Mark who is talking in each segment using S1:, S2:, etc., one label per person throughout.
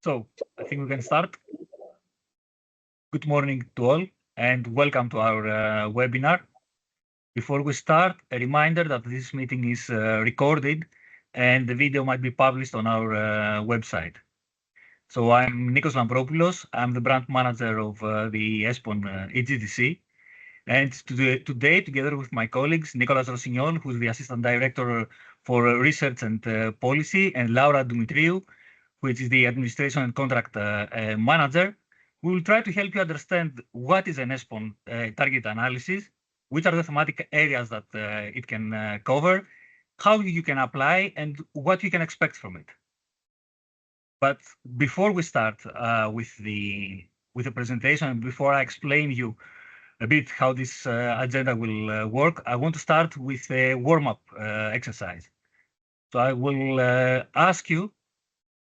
S1: So I think we can start. Good morning to all and welcome to our webinar. Before we start, a reminder that this meeting is recorded and the video might be published on our website. So I'm Nikos Lampropoulos. I'm the brand manager of the ESPON EGDC. And today, together with my colleagues, Nicolas Rossignol, who's the Assistant Director for Research and Policy, and Laura Dumitriou, which is the Administration and Contract Manager, we will try to help you understand what is an ESPON target analysis, which are the thematic areas that it can cover, how you can apply, and what you can expect from it. But before we start with the presentation, and before I explain you a bit how this agenda will work, I want to start with a warm-up exercise. So I will ask you,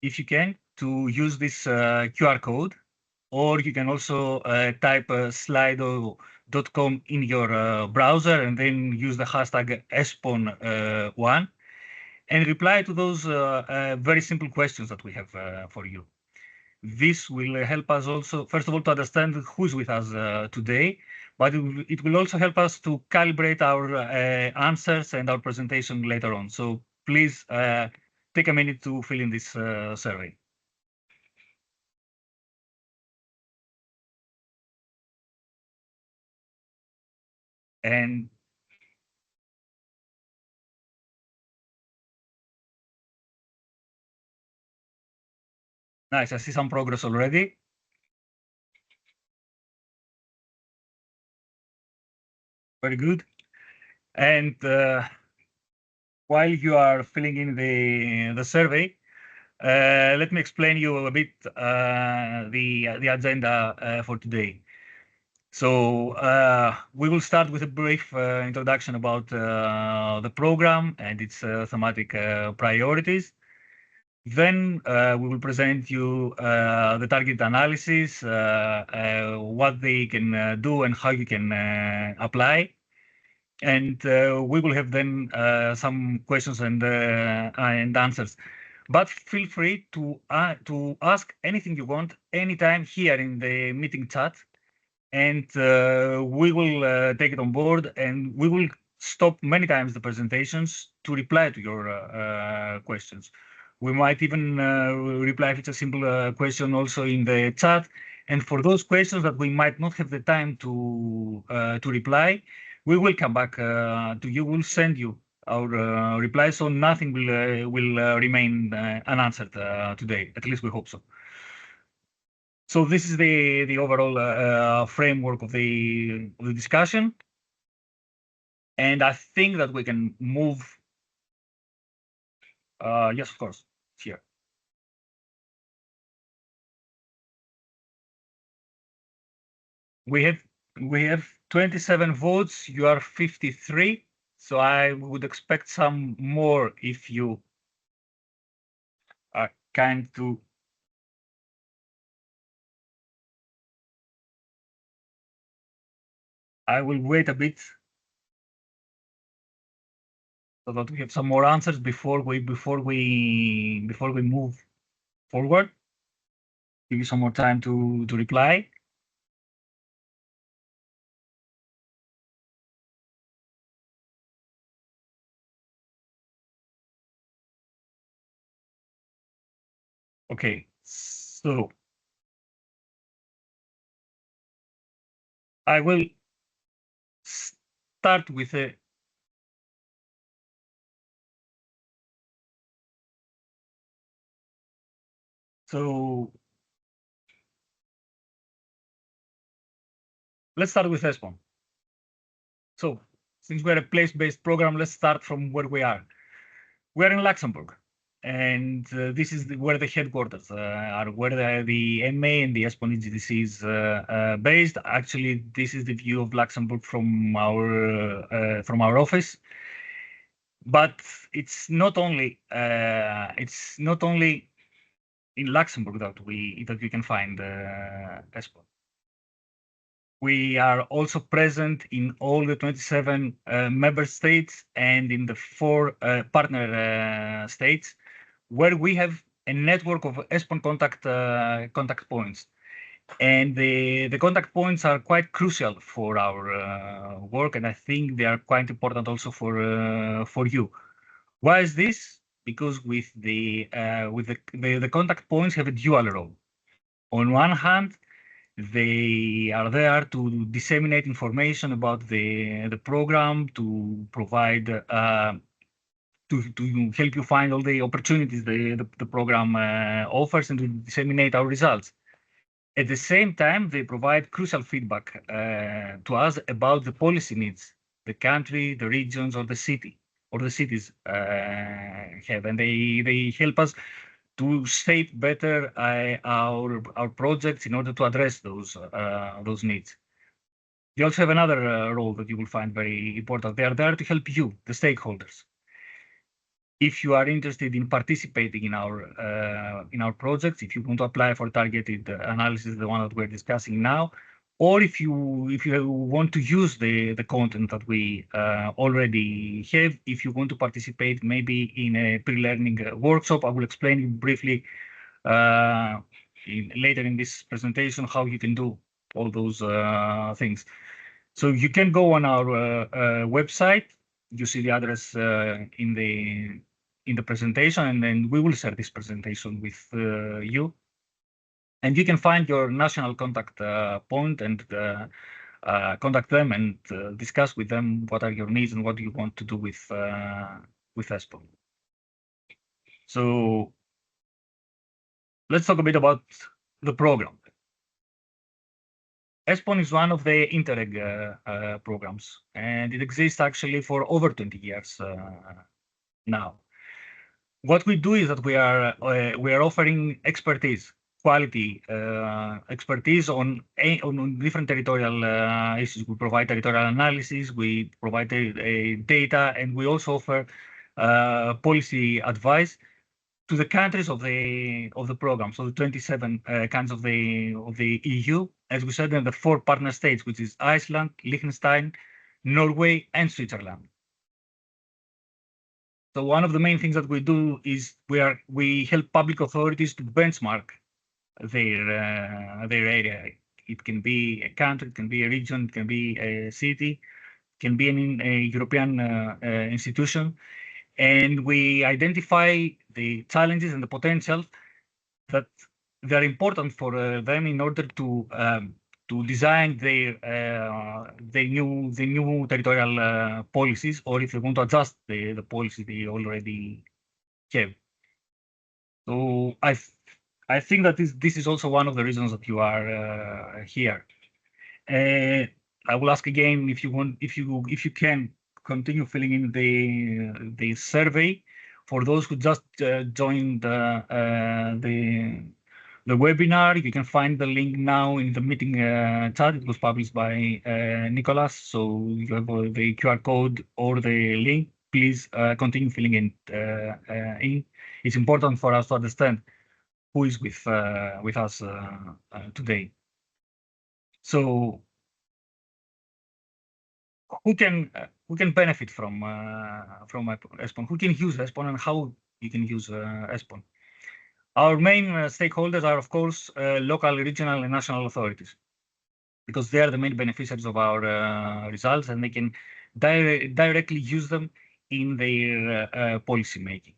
S1: if you can, to use this QR code, or you can also type slido.com in your browser and then use the hashtag ESPON1 and reply to those very simple questions that we have for you. This will help us also, first of all, to understand who's with us today, but it will also help us to calibrate our answers and our presentation later on. So please take a minute to fill in this survey. And nice, I see some progress already. Very good. And while you are filling in the survey, let me explain you a bit the agenda for today. So we will start with a brief introduction about the program and its thematic priorities. Then we will present you the target analysis, what they can do and how you can apply. And we will have then some questions and answers. But feel free to ask anything you want anytime here in the meeting chat, and we will take it on board, and we will stop many times the presentations to reply to your questions. We might even reply if it's a simple question also in the chat. And for those questions that we might not have the time to reply, we will come back to you. We'll send you our reply, so nothing will remain unanswered today. At least we hope so. So this is the overall framework of the discussion, and I think that we can move. Yes, of course, here. We have 27 votes. You are 53, so I would expect some more if you are kind to. I will wait a bit so that we have some more answers before we move forward. Give you some more time to reply. Okay, so I will start with a so let's start with ESPON. So since we're a place-based program, let's start from where we are. We're in Luxembourg, and this is where the headquarters are, where the MA and the ESPON EGDC is based. Actually, this is the view of Luxembourg from our office. But it's not only in Luxembourg that you can find ESPON. We are also present in all the 27 member states and in the 4 partner states where we have a network of ESPON contact points. And the contact points are quite crucial for our work, and I think they are quite important also for you. Why is this? Because with the contact points have a dual role. On one hand, they are there to disseminate information about the program, to provide to help you find all the opportunities the program offers, and to disseminate our results. At the same time, they provide crucial feedback to us about the policy needs the country, the regions, or the cities have, and they help us to shape better our projects in order to address those needs. They also have another role that you will find very important. They are there to help you, the stakeholders. If you are interested in participating in our projects, if you want to apply for targeted analysis, the one that we're discussing now, or if you want to use the content that we already have, if you want to participate maybe in a pre-learning workshop, I will explain you briefly later in this presentation how you can do all those things. So you can go on our website. You see the address in the presentation, and then we will share this presentation with you. And you can find your national contact point and contact them and discuss with them what are your needs and what you want to do with ESPON. So let's talk a bit about the program. ESPON is one of the Interreg programs, and it exists actually for over 20 years now. What we do is that we are offering expertise, quality expertise on different territorial issues. We provide territorial analysis, we provide data, and we also offer policy advice to the countries of the program, so the 27 countries of the EU, as we said, in the 4 partner states, which is Iceland, Liechtenstein, Norway, and Switzerland. So one of the main things that we do is we help public authorities to benchmark their area. It can be a country, it can be a region, it can be a city, it can be a European institution. And we identify the challenges and the potential that they're important for them in order to design their new territorial policies, or if they want to adjust the policy they already have. So I think that this is also one of the reasons that you are here. I will ask again if you can continue filling in the survey. For those who just joined the webinar, you can find the link now in the meeting chat. It was published by Nicholas, so you have the QR code or the link. Please continue filling in. It's important for us to understand who is with us today. So who can benefit from ESPON? Who can use ESPON, and how you can use ESPON? Our main stakeholders are, of course, local, regional, and national authorities, because they are the main beneficiaries of our results, and they can directly use them in their policy making.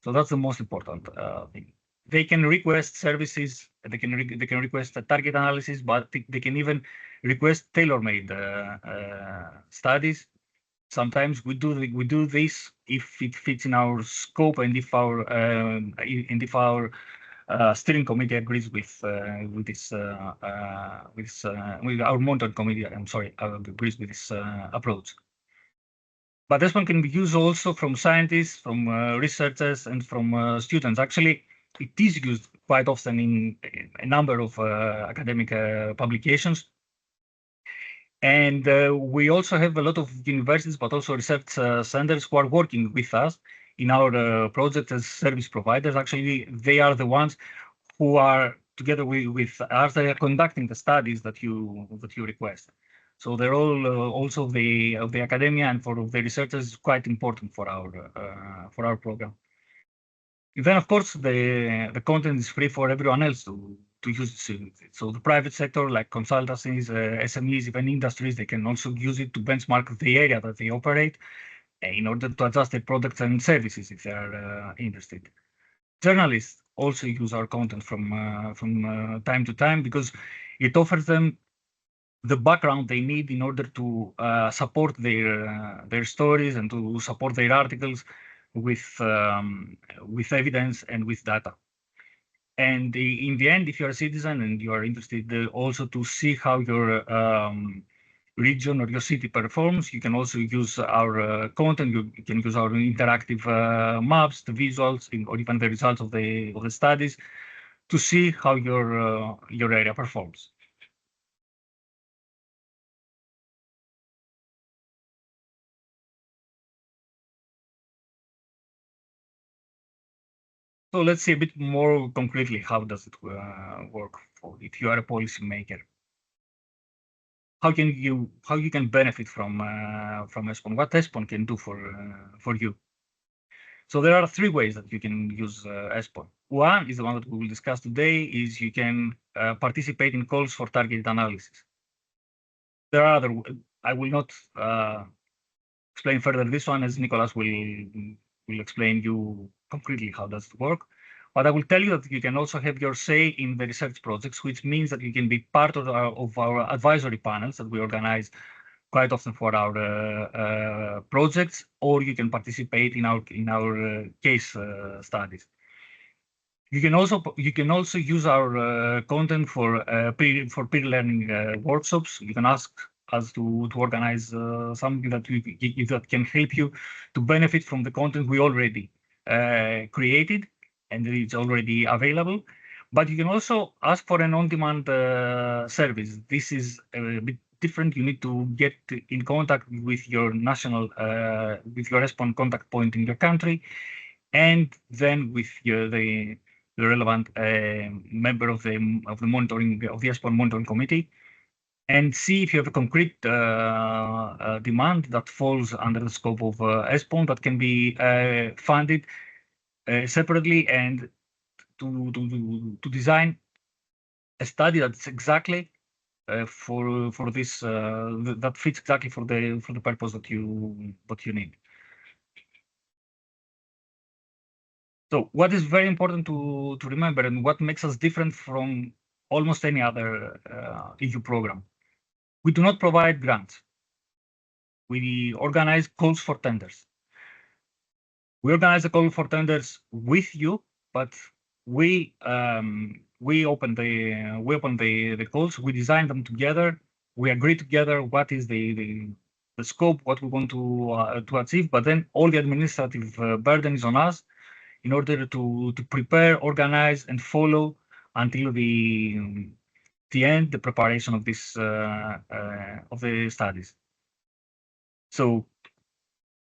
S1: So that's the most important thing. They can request services. They can request a target analysis, but they can even request tailor-made studies. Sometimes we do this if it fits in our scope and if our steering committee agrees with our monitoring committee. I'm sorry, agrees with this approach. But this one can be used also from scientists, from researchers, and from students. Actually, it is used quite often in a number of academic publications. And we also have a lot of universities, but also research centers who are working with us in our project as service providers. Actually, they are the ones who are together with us. They are conducting the studies that you request. So they're all also of the academia and for the researchers is quite important for our program. Then, of course, the content is free for everyone else to use it. So the private sector, like consultancies, SMEs, even industries, they can also use it to benchmark the area that they operate in order to adjust their products and services if they are interested. Journalists also use our content from time to time because it offers them the background they need in order to support their stories and to support their articles with evidence and with data. And in the end, if you're a citizen and you are interested also to see how your region or your city performs, you can also use our content. You can use our interactive maps, the visuals, or even the results of the studies to see how your area performs. So let's see a bit more concretely how does it work for if you are a policymaker. How you can benefit from ESPON? What ESPON can do for you? So there are three ways that you can use ESPON. One is the one that we will discuss today. Is you can participate in calls for targeted analysis. There are other. I will not explain further this one, as Nicolas will explain you concretely how does it work. But I will tell you that you can also have your say in the research projects, which means that you can be part of our advisory panels that we organize quite often for our projects, or you can participate in our case studies. You can also use our content for peer learning workshops. You can ask us to organize something that can help you to benefit from the content we already created and it's already available. But you can also ask for an on-demand service. This is a bit different. You need to get in contact with your with your ESPON contact point in your country, and then with the relevant member of the ESPON monitoring committee, and see if you have a concrete demand that falls under the scope of ESPON that can be funded separately, and to design a study that's exactly for this that fits exactly for the purpose that you need. So what is very important to remember, and what makes us different from almost any other EU program, we do not provide grants. We organize calls for tenders. We organize a call for tenders with you, but we open the calls. We design them together. We agree together what is the scope, what we want to achieve. But then all the administrative burden is on us in order to prepare, organize, and follow until the end, the preparation of this of the studies. So,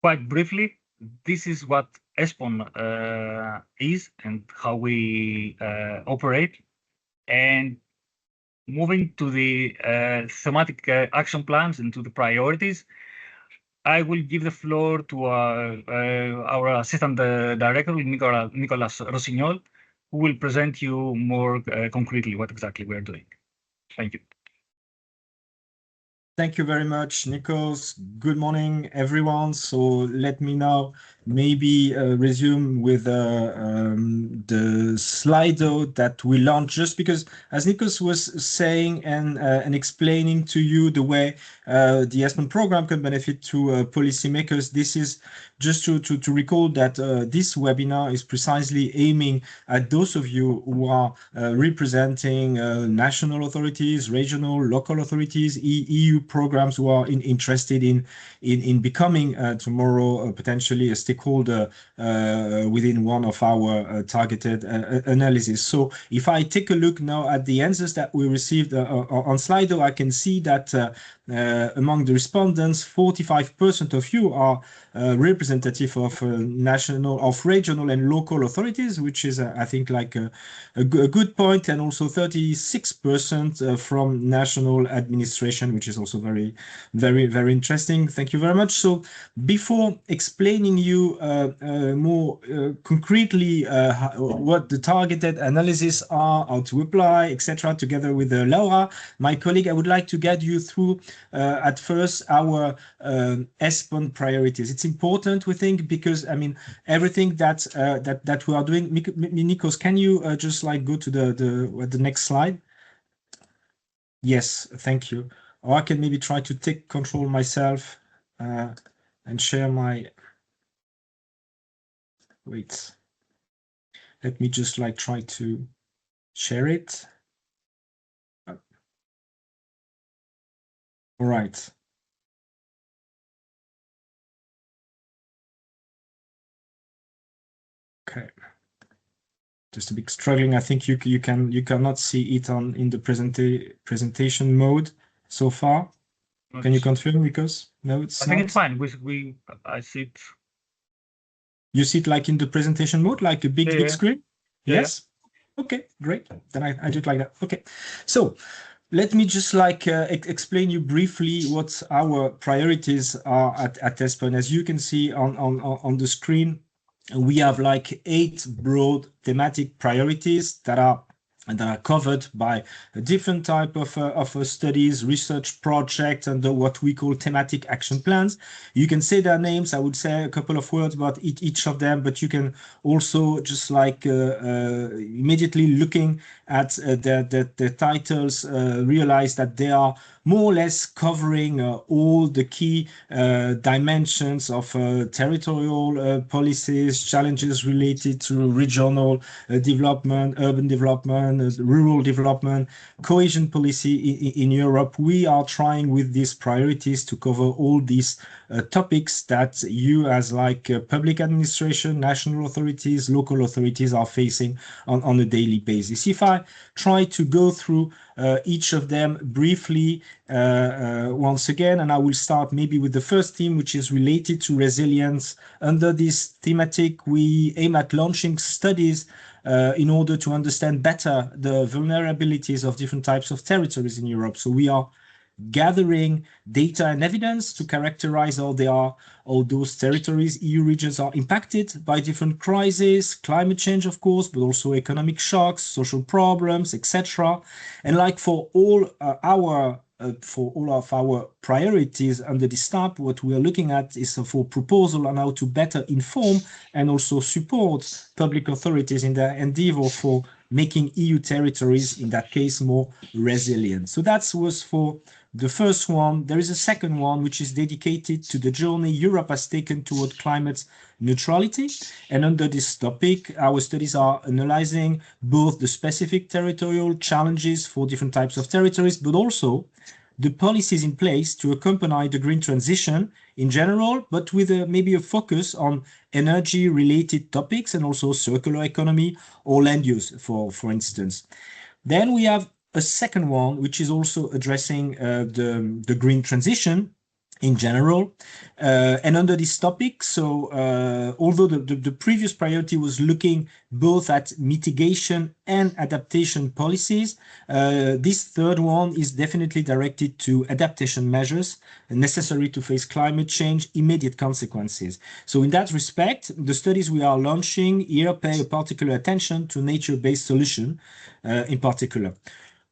S1: quite briefly, this is what ESPON is and how we operate. And moving to the thematic action plans and to the priorities, I will give the floor to our assistant director, Nicolas Rossignol, who will present you more concretely what exactly we are doing. Thank you.
S2: Thank you very much, Nikos. Good morning, everyone. So let me now maybe resume with the Slido that we launched, just because, as Nikos was saying and explaining to you the way the ESPON program can benefit to policymakers, this is just to recall that this webinar is precisely aiming at those of you who are representing national authorities, regional, local authorities, EU programs, who are interested in becoming tomorrow potentially a stakeholder within one of our targeted analyses. So if I take a look now at the answers that we received on Slido, I can see that among the respondents, 45% of you are representative of regional and local authorities, which is, I think, like a good point, and also 36% from national administration, which is also very, very interesting. Thank you very much. So before explaining you more concretely what the targeted analyses are, how to apply, etc., together with Laura, my colleague, I would like to guide you through at first our ESPON priorities. It's important, we think, because I mean everything that we are doing. Nikos, can you just like go to the next slide? Yes, thank you. Or I can maybe try to take control myself and share my. Wait. Let me just like try to share it. All right. Okay. Just a bit struggling. I think you cannot see it in the presentation mode so far. Can you confirm, because no, it's not.
S1: I think it's fine. I see it.
S2: You see it like in the presentation mode, like a big screen?
S1: Yeah.
S2: Yes. Okay, great. Then I do it like that. Okay. So let me just like explain you briefly what our priorities are at ESPON. As you can see on the screen, we have like 8 broad thematic priorities that are covered by a different type of studies, research projects, and what we call thematic action plans. You can say their names. I would say a couple of words about each of them, but you can also just like immediately looking at the titles, realize that they are more or less covering all the key dimensions of territorial policies, challenges related to regional development, urban development, rural development, cohesion policy in Europe. We are trying with these priorities to cover all these topics that you as like public administration, national authorities, local authorities are facing on a daily basis. If I try to go through each of them briefly once again, and I will start maybe with the first theme, which is related to resilience. Under this thematic, we aim at launching studies in order to understand better the vulnerabilities of different types of territories in Europe. So we are gathering data and evidence to characterize how those territories, EU regions, are impacted by different crises, climate change, of course, but also economic shocks, social problems, etc. And like for all of our priorities under this tab, what we are looking at is for proposal on how to better inform and also support public authorities in their endeavor for making EU territories, in that case, more resilient. So that was for the first one. There is a second one, which is dedicated to the journey Europe has taken toward climate neutrality. And under this topic, our studies are analyzing both the specific territorial challenges for different types of territories, but also the policies in place to accompany the green transition in general, but with maybe a focus on energy-related topics and also circular economy or land use, for instance. Then we have a second one, which is also addressing the green transition in general. And under this topic, so although the previous priority was looking both at mitigation and adaptation policies, this third one is definitely directed to adaptation measures necessary to face climate change immediate consequences. So in that respect, the studies we are launching here pay a particular attention to nature-based solution in particular.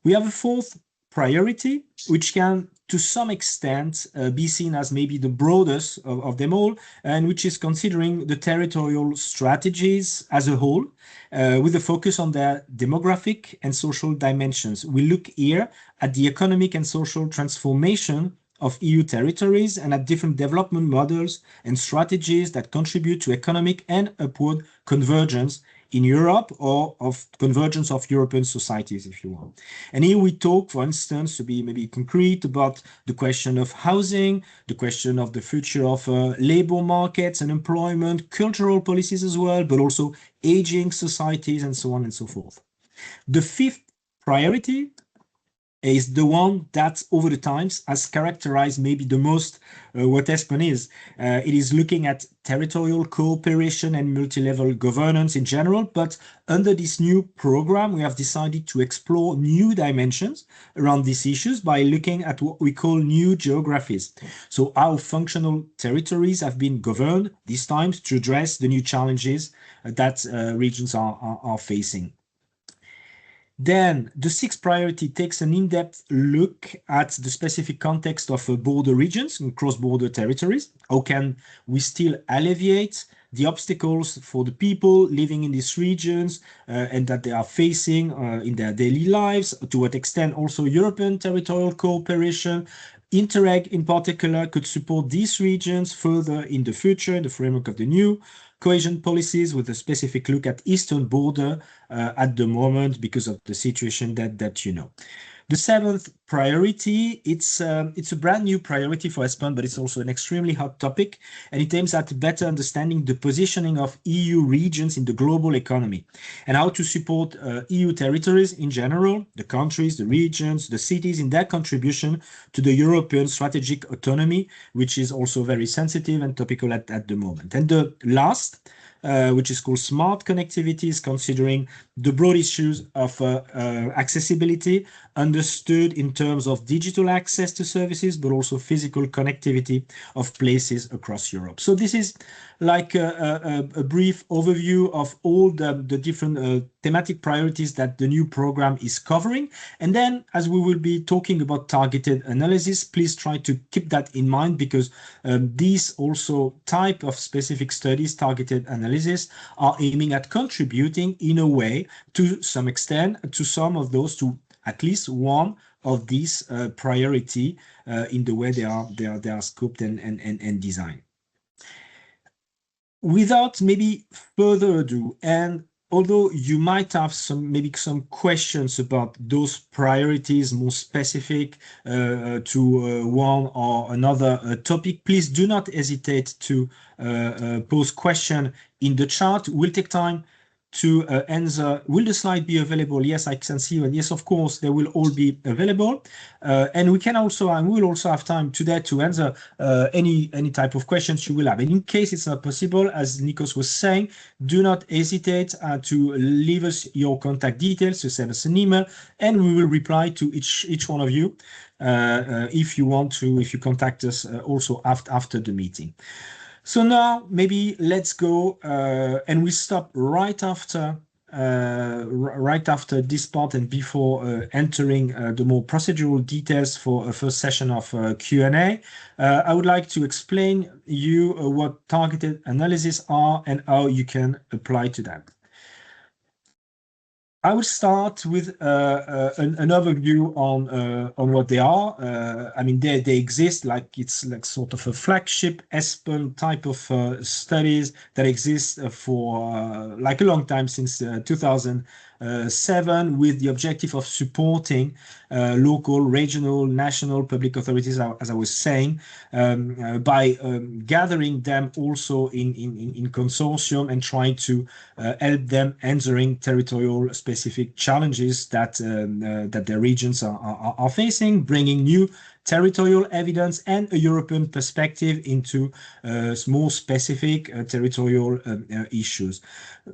S2: We have a fourth priority, which can to some extent be seen as maybe the broadest of them all, and which is considering the territorial strategies as a whole, with a focus on their demographic and social dimensions. We look here at the economic and social transformation of EU territories and at different development models and strategies that contribute to economic and upward convergence in Europe, or of convergence of European societies, if you want. And here we talk, for instance, to be maybe concrete, about the question of housing, the question of the future of labor markets and employment, cultural policies as well, but also aging societies and so on and so forth. The fifth priority is the one that over the times has characterized maybe the most what ESPON is. It is looking at territorial cooperation and multi-level governance in general, but under this new program, we have decided to explore new dimensions around these issues by looking at what we call new geographies. So how functional territories have been governed these times to address the new challenges that regions are facing. Then the sixth priority takes an in-depth look at the specific context of border regions and cross-border territories. How can we still alleviate the obstacles for the people living in these regions and that they are facing in their daily lives? To what extent also European territorial cooperation, Interreg in particular, could support these regions further in the future in the framework of the new cohesion policies, with a specific look at eastern border at the moment because of the situation that you know. The seventh priority, it's a brand new priority for ESPON, but it's also an extremely hot topic, and it aims at better understanding the positioning of EU regions in the global economy and how to support EU territories in general, the countries, the regions, the cities in their contribution to the European strategic autonomy, which is also very sensitive and topical at the moment. And the last, which is called smart connectivity, is considering the broad issues of accessibility, understood in terms of digital access to services, but also physical connectivity of places across Europe. So this is like a brief overview of all the different thematic priorities that the new program is covering. And then, as we will be talking about targeted analysis, please try to keep that in mind, because these also type of specific studies, targeted analysis, are aiming at contributing in a way to some extent to some of those, to at least one of these priority in the way they are scoped and designed. Without maybe further ado, and although you might have some questions about those priorities more specific to one or another topic, please do not hesitate to pose question in the chat. We'll take time to answer. Will the slide be available? Yes, I can see, and yes, of course, they will all be available. And we can also, and we will also have time today to answer any type of questions you will have. And in case it's not possible, as Nikos was saying, do not hesitate to leave us your contact details, to send us an email, and we will reply to each one of you if you want to, if you contact us also after the meeting. So now maybe let's go and we stop right after this part, and before entering the more procedural details for a first session of Q&A. I would like to explain you what targeted analysis are and how you can apply to them. I will start with an overview on what they are. I mean, they exist, like it's like sort of a flagship ESPON type of studies that exist for like a long time, since 2007, with the objective of supporting local, regional, national public authorities, as I was saying, by gathering them also in consortium and trying to help them answering territorial specific challenges that their regions are facing, bringing new territorial evidence and a European perspective into more specific territorial issues.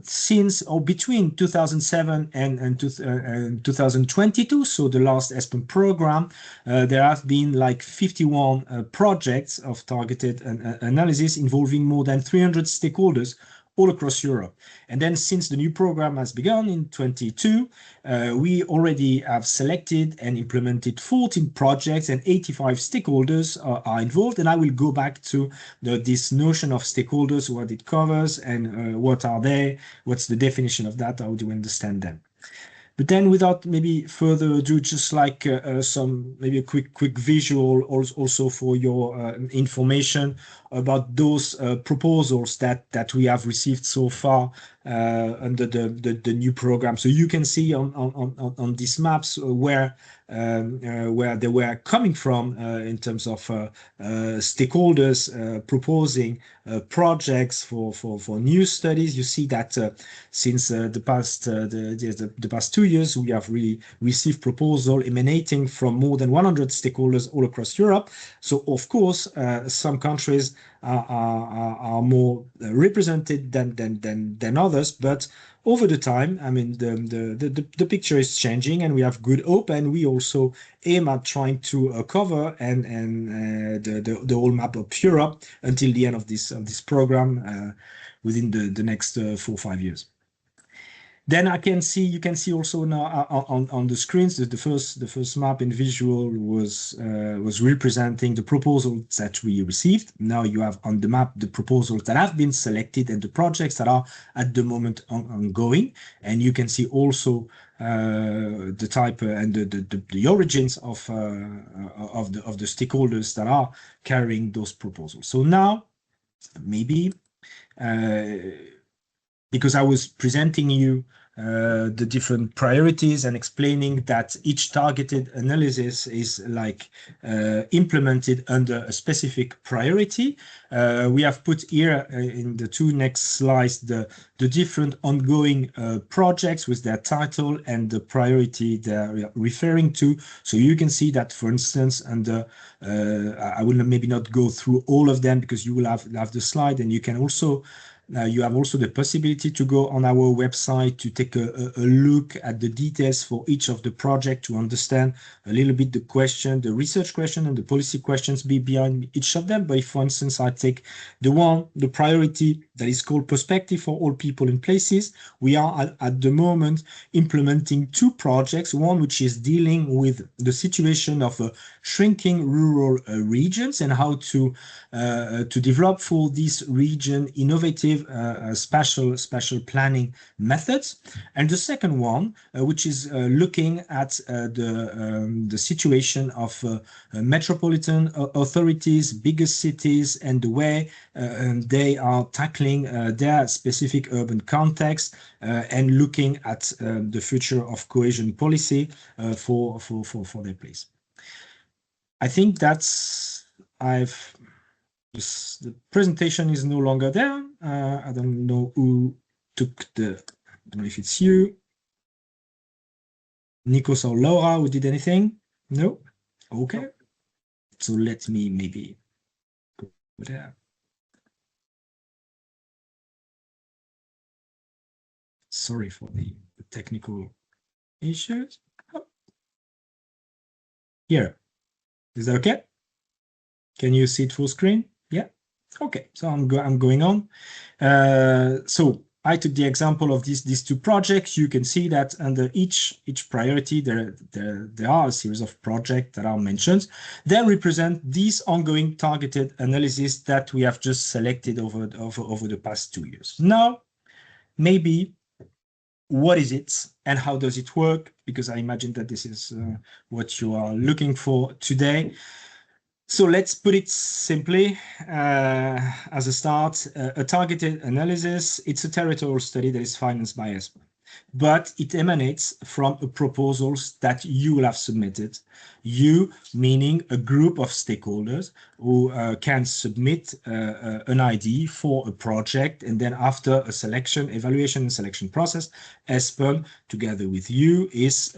S2: Since or between 2007 and 2022, so the last ESPON program, there have been like 51 projects of targeted analysis involving more than 300 stakeholders all across Europe. And then since the new program has begun in 22, we already have selected and implemented 14 projects, and 85 stakeholders are involved. And I will go back to this notion of stakeholders, what it covers, and what are they, what's the definition of that, how do we understand them. But then, without maybe further ado, just like maybe a quick visual also for your information about those proposals that we have received so far under the new program. So you can see on these maps where they were coming from in terms of stakeholders proposing projects for new studies. You see that since the past 2 years, we have received proposals emanating from more than 100 stakeholders all across Europe. So of course, some countries are more represented than others, but over the time, I mean, the picture is changing, and we have good hope, and we also aim at trying to cover the whole map of Europe until the end of this program within the next 4 or 5 years. Then you can see also now on the screens that the first map in visual was representing the proposals that we received. Now you have on the map the proposals that have been selected and the projects that are at the moment ongoing, and you can see also the type and the origins of the stakeholders that are carrying those proposals. So now maybe because I was presenting you the different priorities and explaining that each targeted analysis is like implemented under a specific priority. We have put here in the 2 next slides the different ongoing projects with their title and the priority they're referring to. So you can see that, for instance, under I will maybe not go through all of them because you will have the slide, and you can also you have also the possibility to go on our website to take a look at the details for each of the project to understand a little bit the research question and the policy questions behind each of them. But if, for instance, I take the priority that is called Perspective for All People and Places, we are at the moment implementing 2 projects, one which is dealing with the situation of shrinking rural regions and how to develop for this region innovative spatial planning methods, and the second one which is looking at the situation of metropolitan authorities, bigger cities, and the way they are tackling their specific urban context and looking at the future of cohesion policy for their place. I think that's the presentation is no longer there. I don't know who took I don't know if it's you, Nikos or Laura, who did anything? No? Okay. So let me maybe go there. Sorry for the technical issues. Oh. Here. Is that okay? Can you see it full screen? Yeah. Okay. So I'm going on. So I took the example of these 2 projects. You can see that under each priority there are a series of projects that are mentioned. They represent these ongoing targeted analysis that we have just selected over the past 2 years. Now, maybe what is it and how does it work? Because I imagine that this is what you are looking for today. So let's put it simply as a start. A targeted analysis, it's a territorial study that is financed by ESPON, but it emanates from proposals that you will have submitted. You, meaning a group of stakeholders who can submit an idea for a project, and then after a evaluation and selection process, ESPON, together with you, is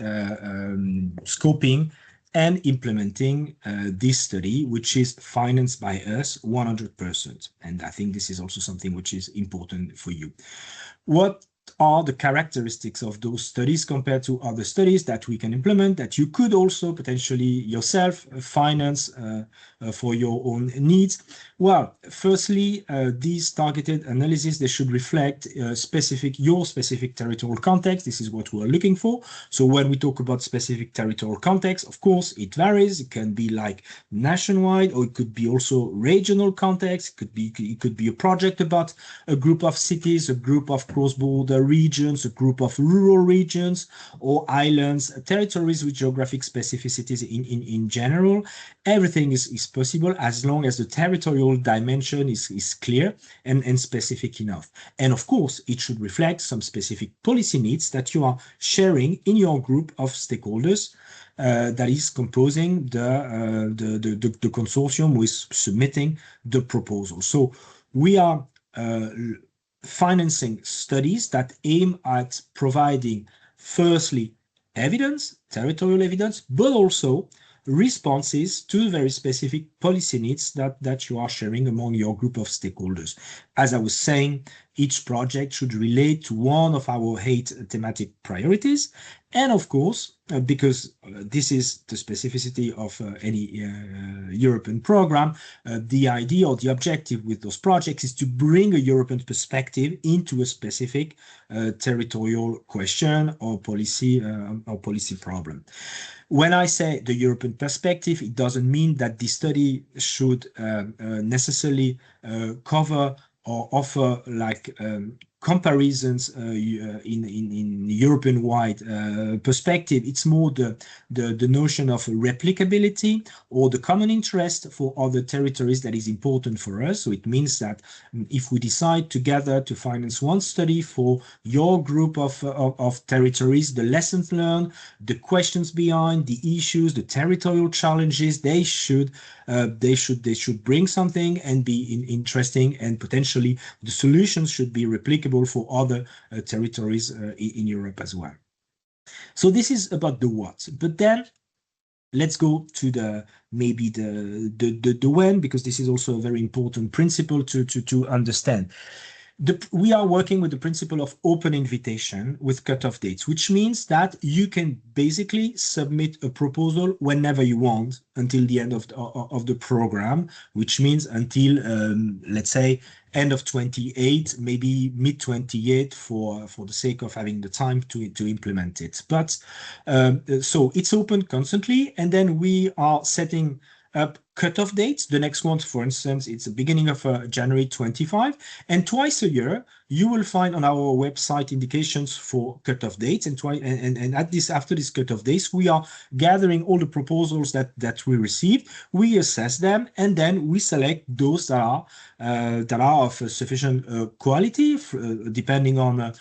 S2: scoping and implementing this study, which is financed by us 100%. And I think this is also something which is important for you. What are the characteristics of those studies compared to other studies that we can implement, that you could also potentially yourself finance for your own needs? Well, firstly, these targeted analyses, they should reflect your specific territorial context. This is what we are looking for. So when we talk about specific territorial context, of course, it varies. It can be like nationwide, or it could be also regional context. It could be a project about a group of cities, a group of cross-border regions, a group of rural regions, or islands, territories with geographic specificities in general. Everything is possible as long as the territorial dimension is clear and specific enough. And of course, it should reflect some specific policy needs that you are sharing in your group of stakeholders that is composing the consortium with submitting the proposal. So we are financing studies that aim at providing, firstly, evidence, territorial evidence, but also responses to very specific policy needs that you are sharing among your group of stakeholders. As I was saying, each project should relate to one of our 8 thematic priorities. And of course, because this is the specificity of any European program, the idea or the objective with those projects is to bring a European perspective into a specific territorial question or policy problem. When I say the European perspective, it doesn't mean that the study should necessarily cover or offer like comparisons in European-wide perspective. It's more the notion of replicability or the common interest for other territories that is important for us. So it means that if we decide together to finance one study for your group of territories, the lessons learned, the questions behind, the issues, the territorial challenges, they should bring something and be interesting, and potentially the solutions should be replicable for other territories in Europe as well. So this is about the what, but then let's go to the when, because this is also a very important principle to understand. We are working with the principle of open invitation with cutoff dates, which means that you can basically submit a proposal whenever you want until the end of the program, which means until, let's say, end of 28, maybe mid 28 for the sake of having the time to implement it. But so it's open constantly, and then we are setting up cutoff dates. The next one, for instance, it's the beginning of January 25, and twice a year you will find on our website indications for cutoff dates, and after this cutoff dates, we are gathering all the proposals that we received. We assess them, and then we select those that are of sufficient quality, depending on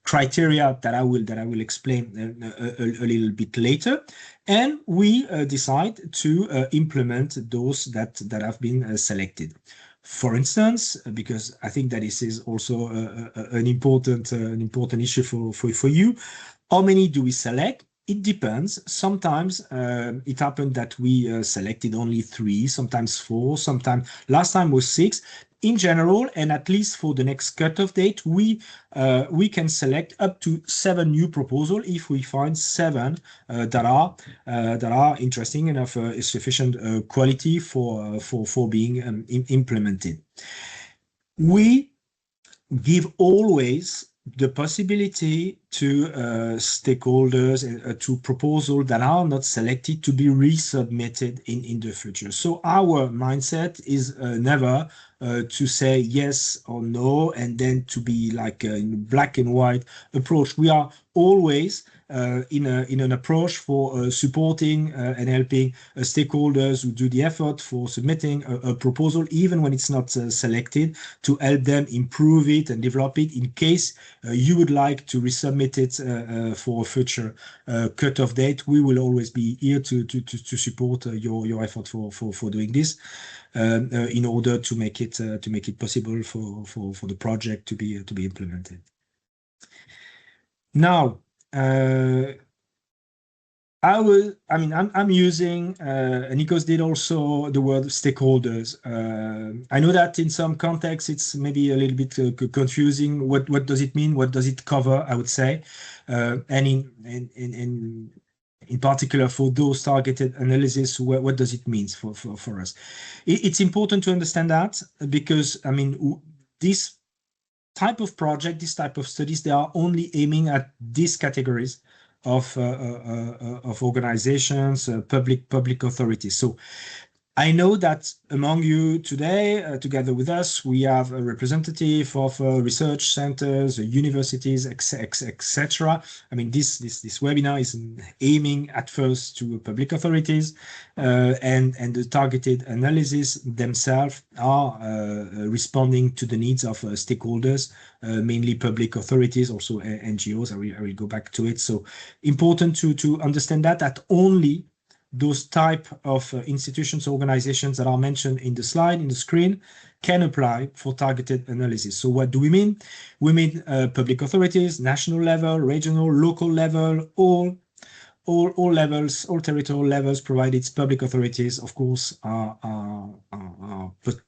S2: criteria that I will explain a little bit later. And we decide to implement those that have been selected. For instance, because I think that this is also an important issue for you, how many do we select? It depends. Sometimes it happened that we selected only 3, sometimes 4, sometimes last time was 6. In general, and at least for the next cutoff date, we can select up to 7 new proposals if we find 7 that are interesting enough, sufficient quality for being implemented. We give always the possibility to stakeholders, to proposals that are not selected, to be resubmitted in the future. So our mindset is never to say yes or no, and then to be like in black and white approach. We are always in an approach for supporting and helping stakeholders who do the effort for submitting a proposal, even when it's not selected, to help them improve it and develop it in case you would like to resubmit it for a future cutoff date. We will always be here to support your effort for doing this in order to make it possible for the project to be implemented. Now, I'm using, Nikos did also, the word stakeholders. I know that in some contexts it's maybe a little bit confusing. What does it mean? What does it cover? I would say, and in particular for those targeted analysis, what does it mean for us? It's important to understand that, because this type of project, this type of studies, they are only aiming at these categories of organizations, public authorities. So I know that among you today, together with us, we have a representative of research centers, universities, etc. I mean, this webinar is aiming at first to public authorities, and the targeted analysis themselves are responding to the needs of stakeholders, mainly public authorities, also NGOs. I will go back to it. So important to understand that only those type of institutions, organizations that are mentioned in the slide, in the screen, can apply for targeted analysis. So what do we mean? We mean public authorities, national level, regional, local level, all levels, all territorial levels, provided public authorities, of course, are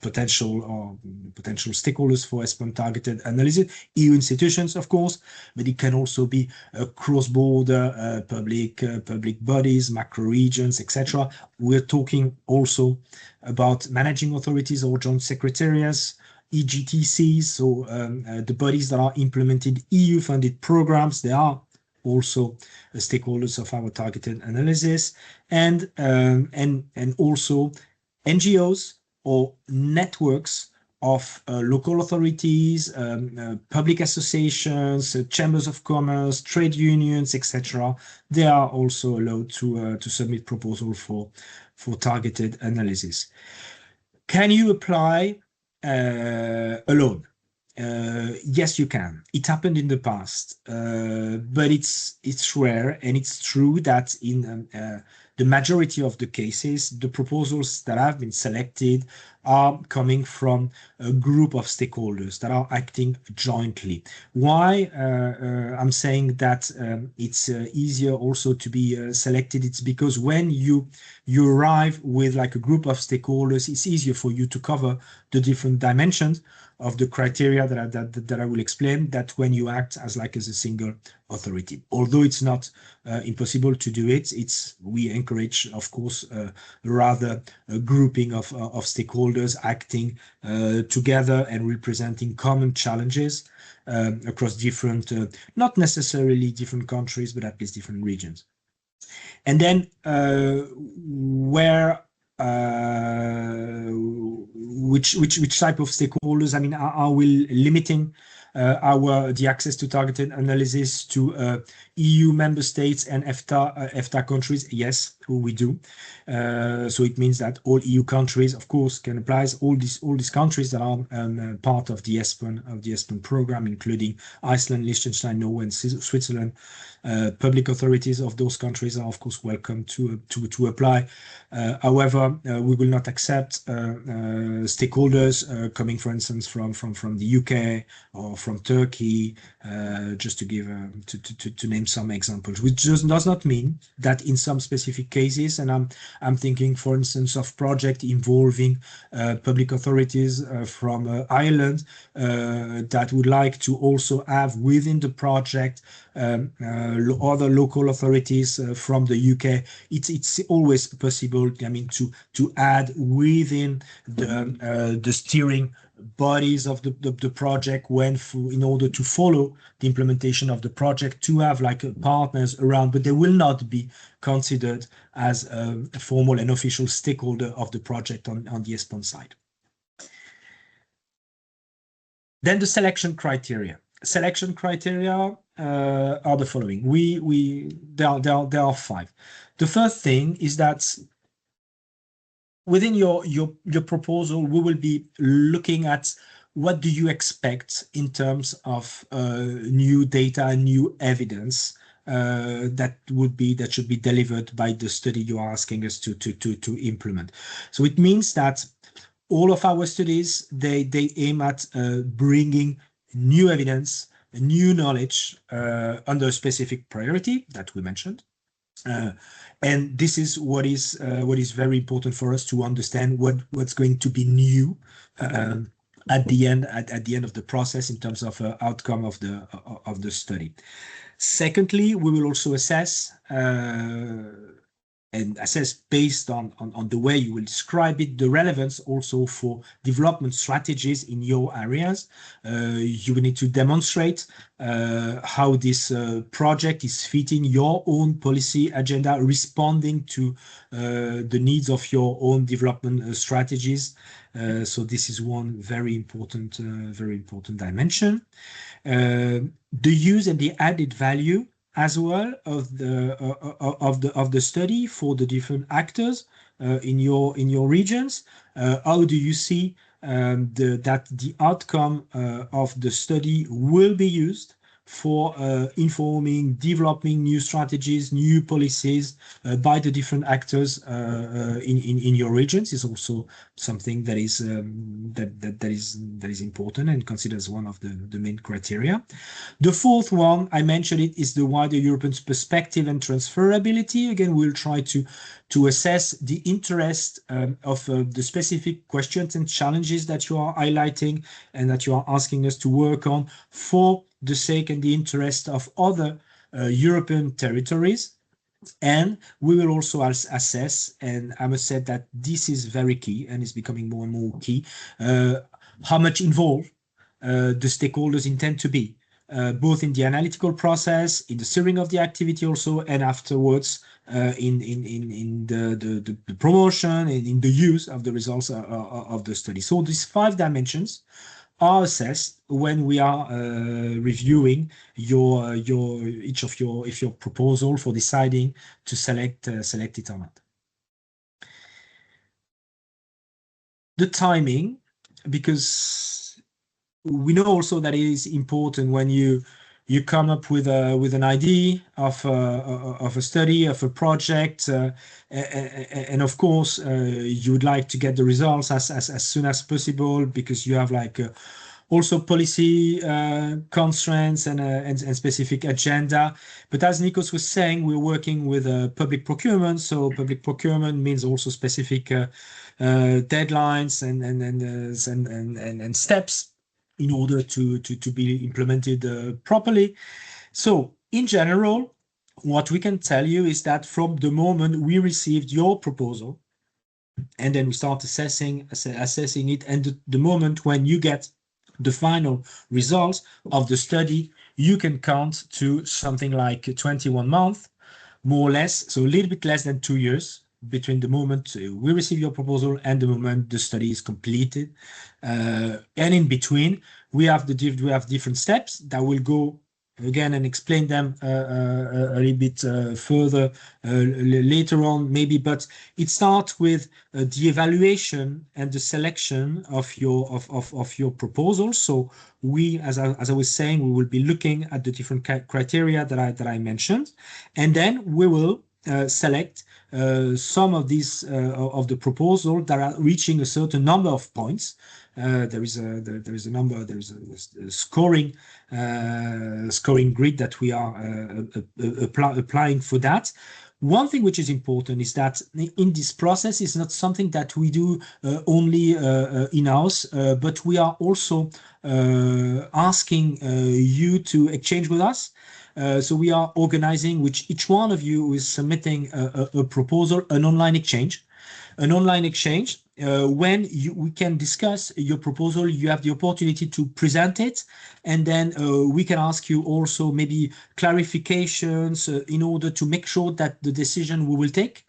S2: potential stakeholders for ESPON targeted analysis. EU institutions, of course, but it can also be cross-border public bodies, macro regions, etc. We're talking also about managing authorities or joint secretariats, EGTCs, so the bodies that are implemented EU-funded programs. They are also stakeholders of our targeted analysis, and also NGOs or networks of local authorities, public associations, chambers of commerce, trade unions, etc. They are also allowed to submit proposals for targeted analysis. Can you apply alone? Yes, you can. It happened in the past, but it's rare, and it's true that in the majority of the cases, the proposals that have been selected are coming from a group of stakeholders that are acting jointly. Why I'm saying that it's easier also to be selected? It's because when you arrive with like a group of stakeholders, it's easier for you to cover the different dimensions of the criteria that I will explain, that when you act as a single authority. Although it's not impossible to do it, we encourage, of course, rather a grouping of stakeholders acting together and representing common challenges across different, not necessarily different countries, but at least different regions. And then which type of stakeholders? I mean, are we limiting the access to targeted analysis to EU member states and EFTA countries? Yes, we do. So it means that all EU countries, of course, can apply. All these countries that are part of the ESPON program, including Iceland, Liechtenstein, Norway, and Switzerland. Public authorities of those countries are, of course, welcome to apply. However, we will not accept stakeholders coming, for instance, from the UK or from Turkey, just to give to name some examples. Which just does not mean that in some specific cases, and I'm thinking, for instance, of project involving public authorities from Ireland that would like to also have within the project other local authorities from the UK. It's always possible, I mean, to add within the steering bodies of the project in order to follow the implementation of the project, to have partners around, but they will not be considered as a formal and official stakeholder of the project on the ESPON side. Then the selection criteria. Selection criteria are the following. There are 5. The first thing is that within your proposal, we will be looking at what do you expect in terms of new data and new evidence that should be delivered by the study you are asking us to implement. So it means that all of our studies, they aim at bringing new evidence, new knowledge under a specific priority that we mentioned. And this is what is very important for us to understand what's going to be new at the end of the process in terms of outcome of the study. Secondly, we will also assess and assess based on the way you will describe it, the relevance also for development strategies in your areas. You will need to demonstrate how this project is fitting your own policy agenda, responding to the needs of your own development strategies. So this is one very important dimension. The use and the added value as well of the study for the different actors in your regions. How do you see that the outcome of the study will be used for informing, developing new strategies, new policies by the different actors in your regions is also something that is important and considered as one of the main criteria. The fourth one, I mentioned it, is the wider European perspective and transferability. Again, we'll try to assess the interest of the specific questions and challenges that you are highlighting and that you are asking us to work on for the sake and the interest of other European territories. And we will also assess, and I must say that this is very key and is becoming more and more key, how much involved the stakeholders intend to be, both in the analytical process, in the steering of the activity also, and afterwards in the promotion and in the use of the results of the study. So these 5 dimensions are assessed when we are reviewing each of your proposal for deciding to select it or not. The timing, because we know also that it is important when you come up with an idea of a study, of a project, and of course you would like to get the results as soon as possible, because you have like also policy constraints and specific agenda. But as Nikos was saying, we're working with public procurement, so public procurement means also specific deadlines and steps in order to be implemented properly. So in general, what we can tell you is that from the moment we received your proposal, and then we start assessing it, and the moment when you get the final results of the study, you can count to something like 21 months, more or less, so a little bit less than 2 years between the moment we receive your proposal and the moment the study is completed. And in between, we have different steps that will go again and explain them a little bit further later on maybe, but it starts with the evaluation and the selection of your proposal. So we, as I was saying, we will be looking at the different criteria that I mentioned, and then we will select some of these of the proposal that are reaching a certain number of points. There is a scoring grid that we are applying for that. One thing which is important is that in this process is not something that we do only in-house, but we are also asking you to exchange with us. So we are organizing, which each one of you is submitting a proposal, an online exchange. An online exchange when we can discuss your proposal, you have the opportunity to present it, and then we can ask you also maybe clarifications in order to make sure that the decision we will take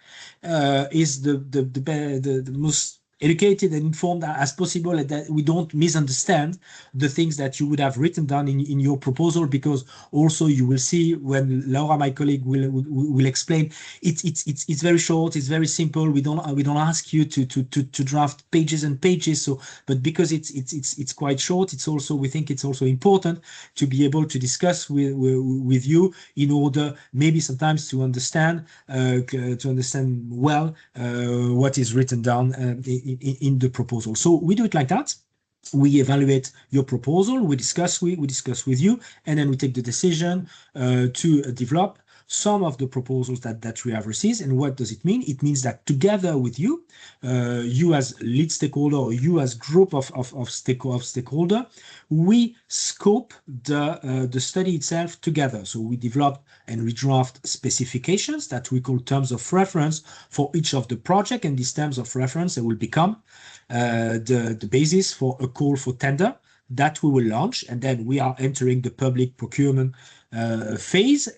S2: is the most educated and informed as possible, and that we don't misunderstand the things that you would have written down in your proposal, because also you will see when Laura, my colleague, will explain, it's very short, it's very simple. We don't ask you to draft pages and pages. So, but because it's quite short, we think it's also important to be able to discuss with you in order maybe sometimes to understand well what is written down in the proposal. So we do it like that. We evaluate your proposal, we discuss with you, and then we take the decision to develop some of the proposals that we have received. And what does it mean? It means that together with you, you as lead stakeholder or you as group of stakeholder, we scope the study itself together. So we develop and redraft specifications that we call terms of reference for each of the project, and these terms of reference will become the basis for a call for tender that we will launch, and then we are entering the public procurement phase,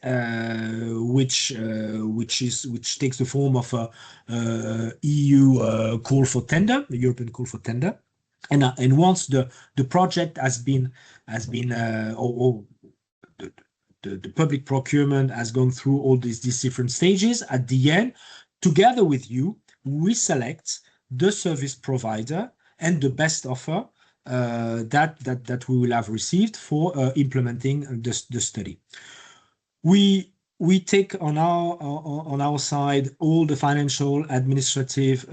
S2: which takes the form of a EU call for tender, a European call for tender, and once the project has been or the public procurement has gone through all these different stages, at the end, together with you, we select the service provider and the best offer that we will have received for implementing the study. We take on our side all the financial administrative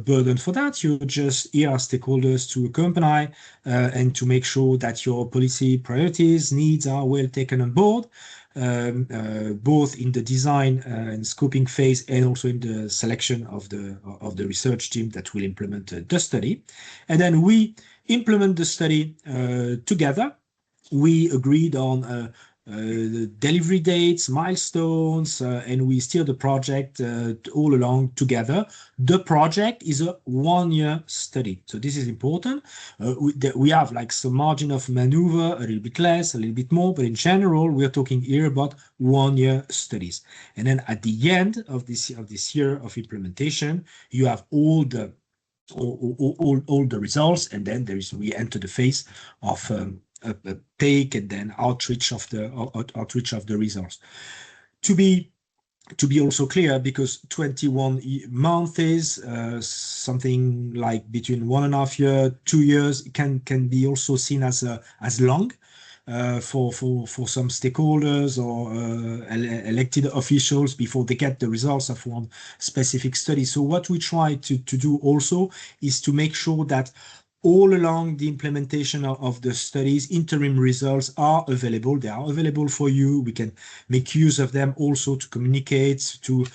S2: burden for that. You just here are stakeholders to accompany and to make sure that your policy priorities, needs are well taken on board, both in the design and scoping phase and also in the selection of the research team that will implement the study. And then we implement the study together. We agreed on the delivery dates, milestones, and we steer the project all along together. The project is a 1-year study. So this is important. We have like some margin of maneuver, a little bit less, a little bit more, but in general, we're talking here about 1-year studies. And then at the end of this year of implementation, you have all the results, and then we enter the phase of take and then outreach of the results. To be also clear, because 21 months is something like between 1.5 years, 2 years, can be also seen as long for some stakeholders or elected officials before they get the results of one specific study. So what we try to do also is to make sure that all along the implementation of the studies, interim results are available. They are available for you. We can make use of them also to communicate to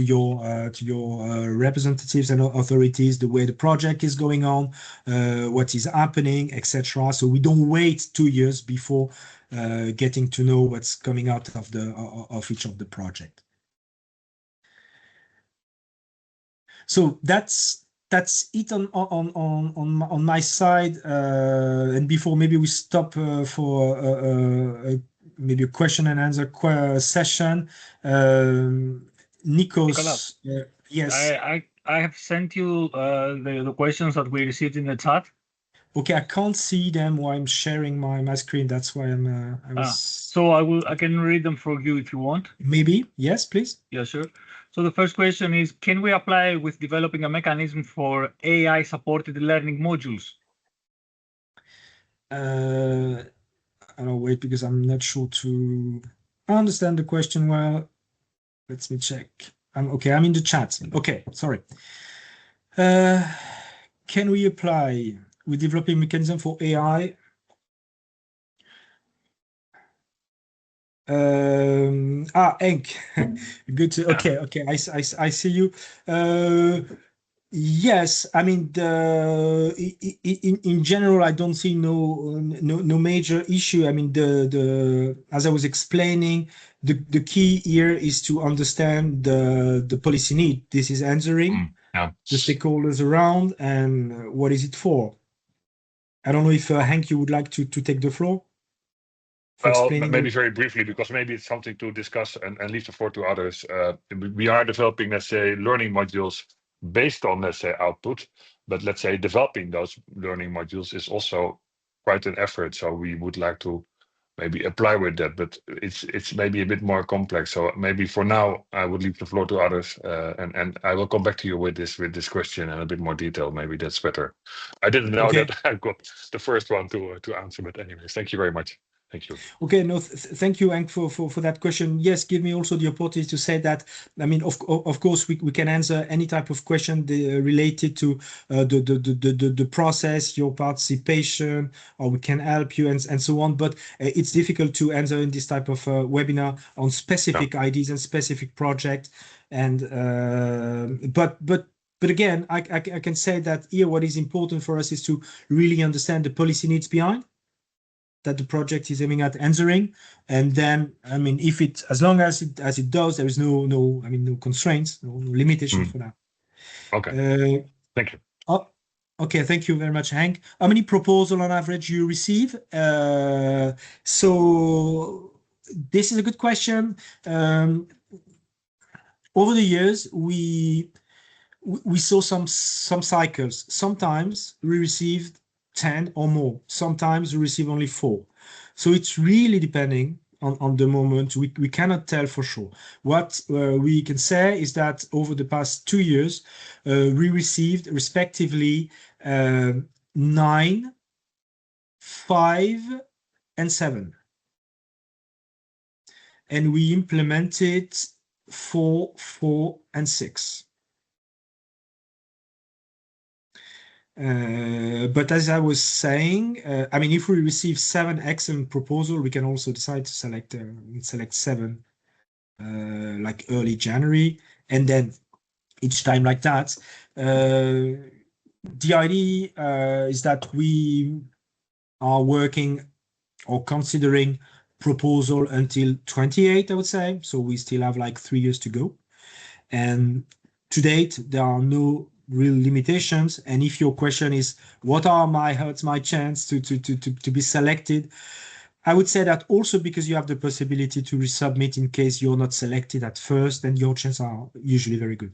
S2: your representatives and authorities the way the project is going on, what is happening, etc. So we don't wait 2 years before getting to know what's coming out of each of the project. So that's it on my side. And before maybe we stop for maybe a question and answer session. Nikos, yes.
S1: I have sent you the questions that we received in the chat.
S2: Okay, I can't see them while I'm sharing my screen. That's why
S1: So I can read them for you if you want.
S2: Maybe, yes, please.
S1: Yeah, sure. So the first question is, can we apply with developing a mechanism for AI-supported learning modules?
S2: I'll wait because I'm not sure to understand the question well. Let me check. I'm in the chat. Okay, sorry. Can we apply with developing mechanism for AI? Henk. Good to, okay. I see you. Yes, I mean in general, I don't see no major issue. I mean as I was explaining, the key here is to understand the policy need. This is answering the stakeholders around, and what is it for? I don't know if Henk, you would like to take the floor.
S3: Well, maybe very briefly, because maybe it's something to discuss and leave the floor to others. We are developing, let's say, learning modules based on, let's say, output, but let's say developing those learning modules is also quite an effort. So we would like to maybe apply with that, but it's maybe a bit more complex. So maybe for now, I would leave the floor to others, and I will come back to you with this question in a bit more detail. Maybe that's better. I didn't know that I got the first one to answer, but anyways, thank you very much. Thank you.
S2: Okay, no, thank you, Hank, for that question. Yes, give me also the opportunity to say that, I mean, of course, we can answer any type of question related to the process, your participation, or we can help you and so on. But it's difficult to answer in this type of webinar on specific ideas and specific projects. And but again, I can say that here what is important for us is to really understand the policy needs behind that the project is aiming at answering, and then I mean, if it, as long as it does, there is no constraints, no limitation for that.
S3: Okay. Thank you.
S2: Okay, thank you very much, Hank. How many proposals on average you receive? So this is a good question. Over the years, we saw some cycles. Sometimes we received 10 or more. Sometimes we receive only 4. So it's really depending on the moment. We cannot tell for sure. What we can say is that over the past 2 years, we received respectively 9, 5, and 7. And we implemented 4, 4, and 6. But as I was saying, I mean, if we receive 7 excellent proposals, we can also decide to select 7, like early January, and then each time like that. The idea is that we are working or considering proposal until 28, I would say. So we still have like 3 years to go. And to date, there are no real limitations. And if your question is, what are my chance to be selected? I would say that also because you have the possibility to resubmit in case you're not selected at first, then your chances are usually very good.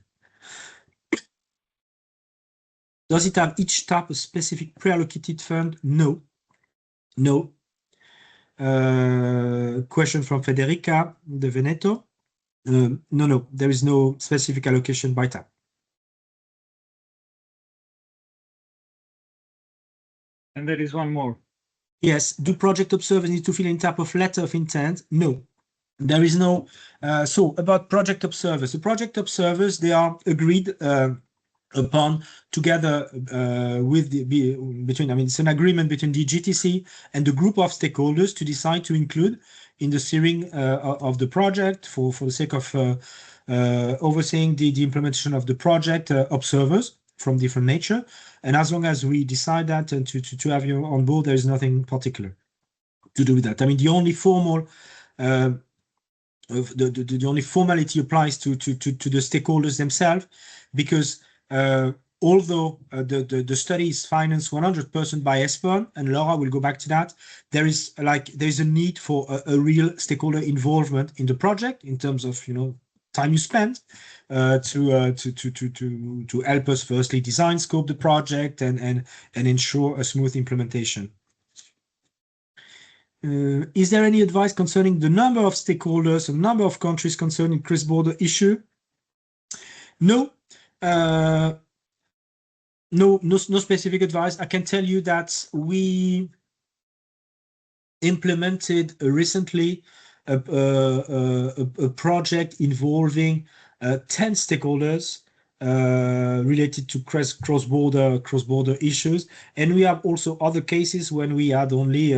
S2: Does it have each type a specific pre-allocated fund? No. No. Question from Federica de Veneto. No, there is no specific allocation by type.
S1: And there is one more.
S2: Yes. Do project observers need to fill in type of letter of intent? No. There is no. So about project observers, the project observers, they are agreed upon together between. I mean, it's an agreement between the GTC and the group of stakeholders to decide to include in the steering of the project for the sake of overseeing the implementation of the project observers from different nature. And as long as we decide that and to have you on board, there is nothing particular to do with that. I mean, the only formal the only formality applies to the stakeholders themselves, because although the study is financed 100% by ESPON, and Laura will go back to that, there is a need for a real stakeholder involvement in the project in terms of time you spend to help us firstly design, scope the project, and ensure a smooth implementation. Is there any advice concerning the number of stakeholders and number of countries concerned in cross-border issue? No. No specific advice. I can tell you that we implemented recently a project involving 10 stakeholders related to cross-border issues, and we have also other cases when we had only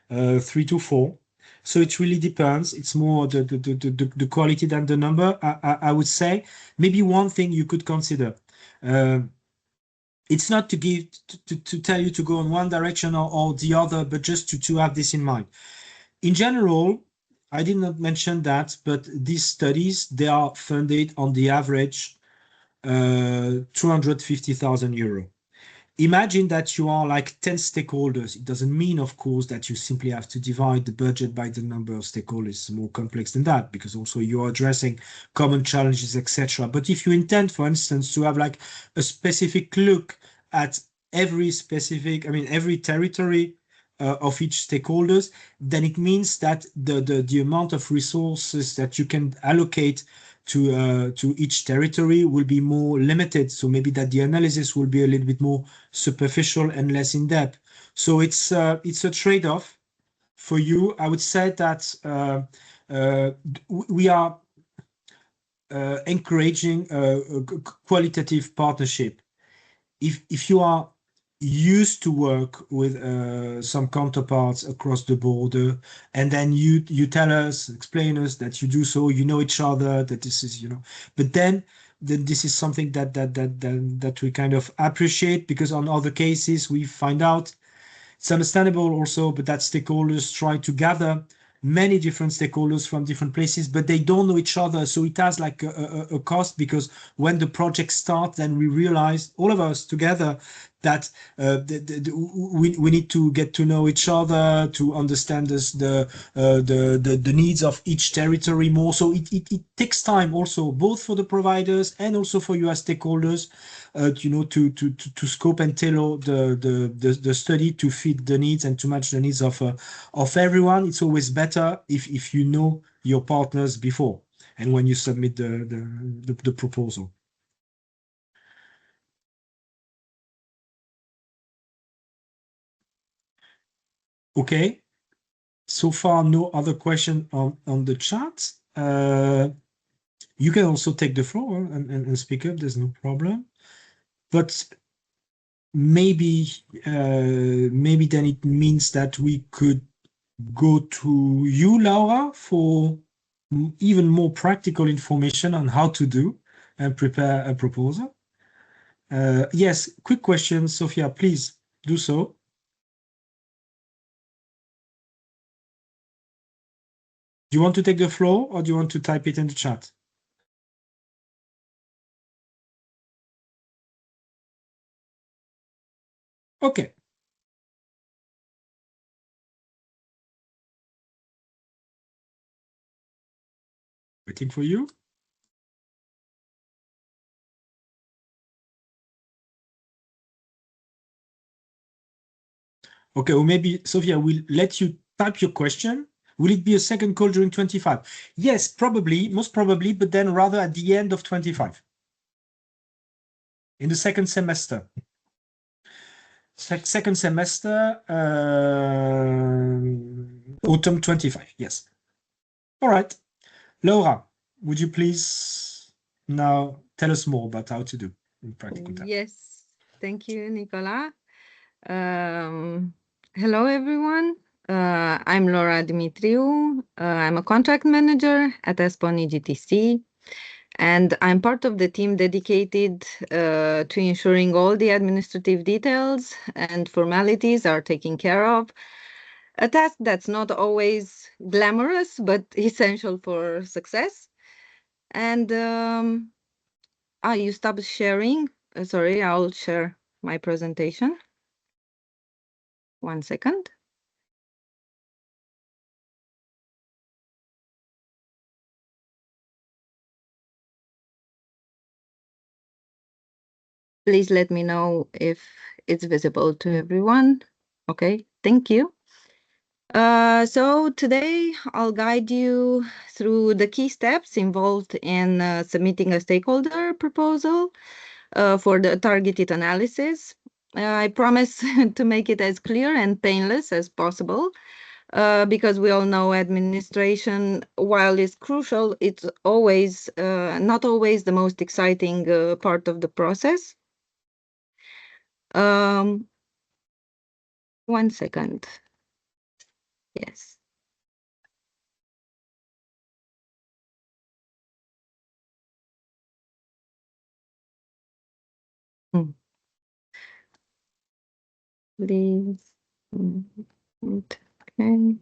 S2: 3 to 4. So it really depends. It's more the quality than the number. I would say maybe one thing you could consider. It's not to tell you to go in one direction or the other, but just to have this in mind. In general, I did not mention that, but these studies, they are funded on the average 250,000 euro. Imagine that you are like 10 stakeholders. It doesn't mean, of course, that you simply have to divide the budget by the number of stakeholders. It's more complex than that, because also you're addressing common challenges, etc. But if you intend, for instance, to have like a specific look at every territory of each stakeholders, then it means that the amount of resources that you can allocate to each territory will be more limited. So maybe that the analysis will be a little bit more superficial and less in depth. So it's a trade-off. for you, I would say that we are encouraging a qualitative partnership. If you are used to work with some counterparts across the border, and then you tell us, explain us that you do so, you know each other, that this is, but then this is something that we kind of appreciate, because on other cases we find out it's understandable also, but that stakeholders try to gather many different stakeholders from different places, but they don't know each other. So it has like a cost, because when the project starts, then we realize, all of us together, that we need to get to know each other, to understand the needs of each territory more. So it takes time also, both for the providers and also for you as stakeholders, to scope and tailor the study to fit the needs and to match the needs of everyone. It's always better if you know your partners before and when you submit the proposal. Okay, so far no other question on the chat. You can also take the floor and speak up, there's no problem. But maybe then it means that we could go to you, Laura, for even more practical information on how to do and prepare a proposal. Yes, quick question, Sophia, please do so. Do you want to take the floor, or do you want to type it in the chat? Okay. Waiting for you. Okay, or maybe, Sophia, we'll let you type your question. Will it be a second call during 25? Yes, probably, most probably, but then rather at the end of 25. In the second semester. Second semester, autumn 25, yes. All right. Laura, would you please now tell us more about how to do in practical terms?
S4: Yes, thank you, Nicola. Hello, everyone. I'm Laura Dimitriou. I'm a contract manager at ESPON EGTC, and I'm part of the team dedicated to ensuring all the administrative details and formalities are taken care of. A task that's not always glamorous, but essential for success. And you stopped sharing. Sorry, I'll share my presentation. 1 second. Please let me know if it's visible to everyone. Okay, thank you. So today I'll guide you through the key steps involved in submitting a stakeholder proposal for the targeted analysis. I promise to make it as clear and painless as possible, because we all know administration, while it's crucial, it's always not always the most exciting part of the process. 1 second. Yes. Please. Okay.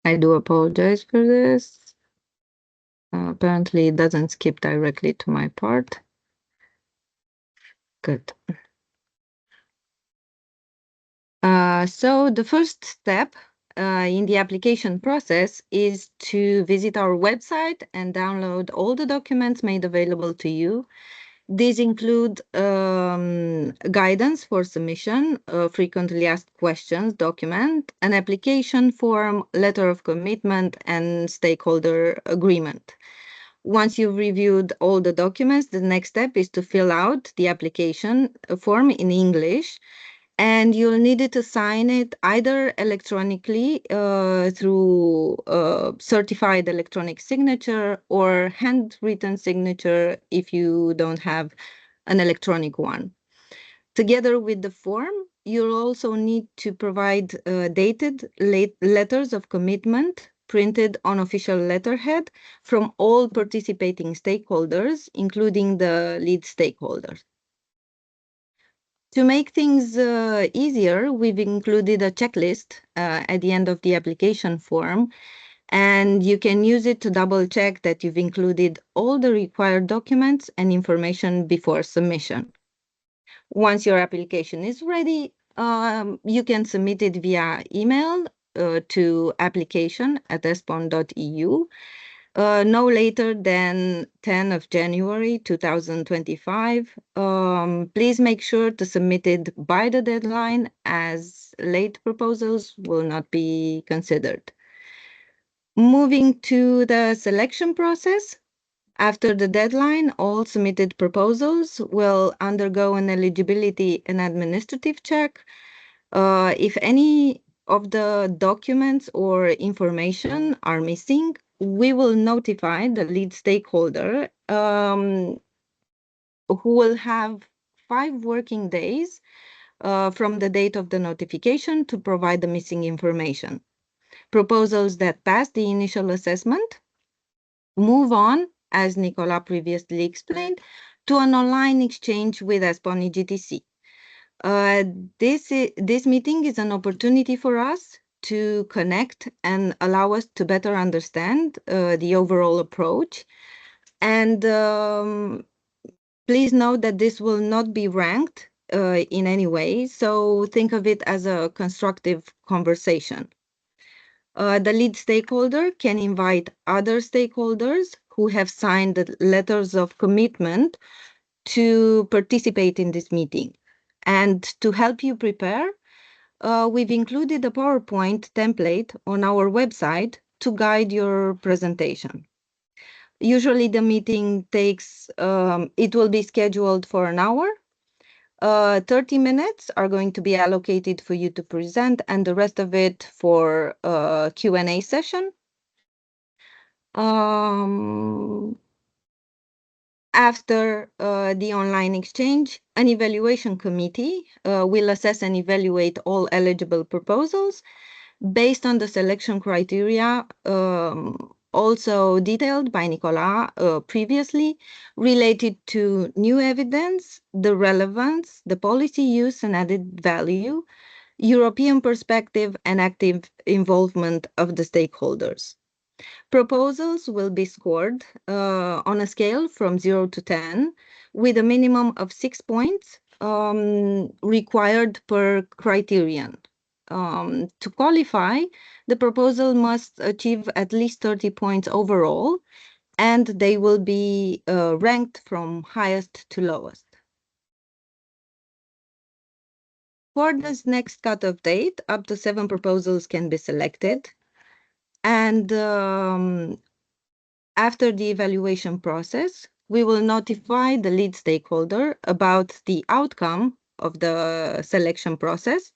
S4: I do apologize for this. Apparently, it doesn't skip directly to my part. Good. So the first step in the application process is to visit our website and download all the documents made available to you These include guidance for submission, frequently asked questions document, an application form, letter of commitment, and stakeholder agreement. Once you've reviewed all the documents, the next step is to fill out the application form in English, and you'll need to sign it either electronically through certified electronic signature or handwritten signature if you don't have an electronic one. Together with the form, you'll also need to provide dated letters of commitment printed on official letterhead from all participating stakeholders, including the lead stakeholders. To make things easier, we've included a checklist at the end of the application form, and you can use it to double check that you've included all the required documents and information before submission. Once your application is ready, you can submit it via email to application@espon.eu. No later than 10 of January 2025. Please make sure to submit it by the deadline, as late proposals will not be considered. Moving to the selection process, after the deadline, all submitted proposals will undergo an eligibility and administrative check. If any of the documents or information are missing, we will notify the lead stakeholder, who will have 5 working days from the date of the notification to provide the missing information. Proposals that pass the initial assessment move on, as Nicola previously explained, to an online exchange with ESPON EGTC. This meeting is an opportunity for us to connect and allow us to better understand the overall approach. And please note that this will not be ranked in any way, so think of it as a constructive conversation. The lead stakeholder can invite other stakeholders who have signed the letters of commitment to participate in this meeting. And to help you prepare, we've included a PowerPoint template on our website to guide your presentation. Usually the meeting takes, it will be scheduled for an hour. 30 minutes are going to be allocated for you to present, and the rest of it for a Q&A session. After the online exchange, an evaluation committee will assess and evaluate all eligible proposals based on the selection criteria also detailed by Nicola previously, related to new evidence, the relevance, the policy use and added value, European perspective, and active involvement of the stakeholders. Proposals will be scored on a scale from 0 to 10, with a minimum of 6 points required per criterion. To qualify, the proposal must achieve at least 30 points overall, and they will be ranked from highest to lowest. For this next cutoff date, up to 7 proposals can be selected. And after the evaluation process, we will notify the lead stakeholder about the outcome of the selection process.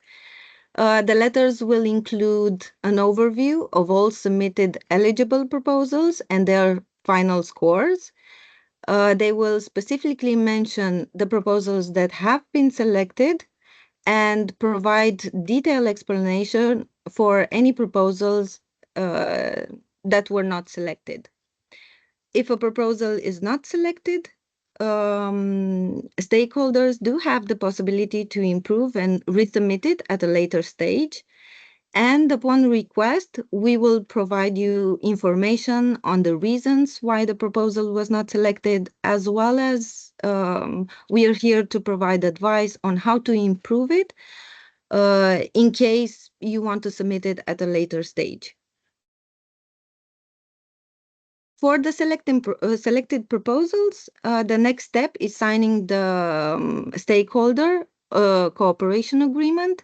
S4: The letters will include an overview of all submitted eligible proposals and their final scores. They will specifically mention the proposals that have been selected and provide detailed explanation for any proposals that were not selected. If a proposal is not selected, stakeholders do have the possibility to improve and resubmit it at a later stage. And upon request, we will provide you information on the reasons why the proposal was not selected, as well as we are here to provide advice on how to improve it in case you want to submit it at a later stage. For the selected proposals, the next step is signing the stakeholder cooperation agreement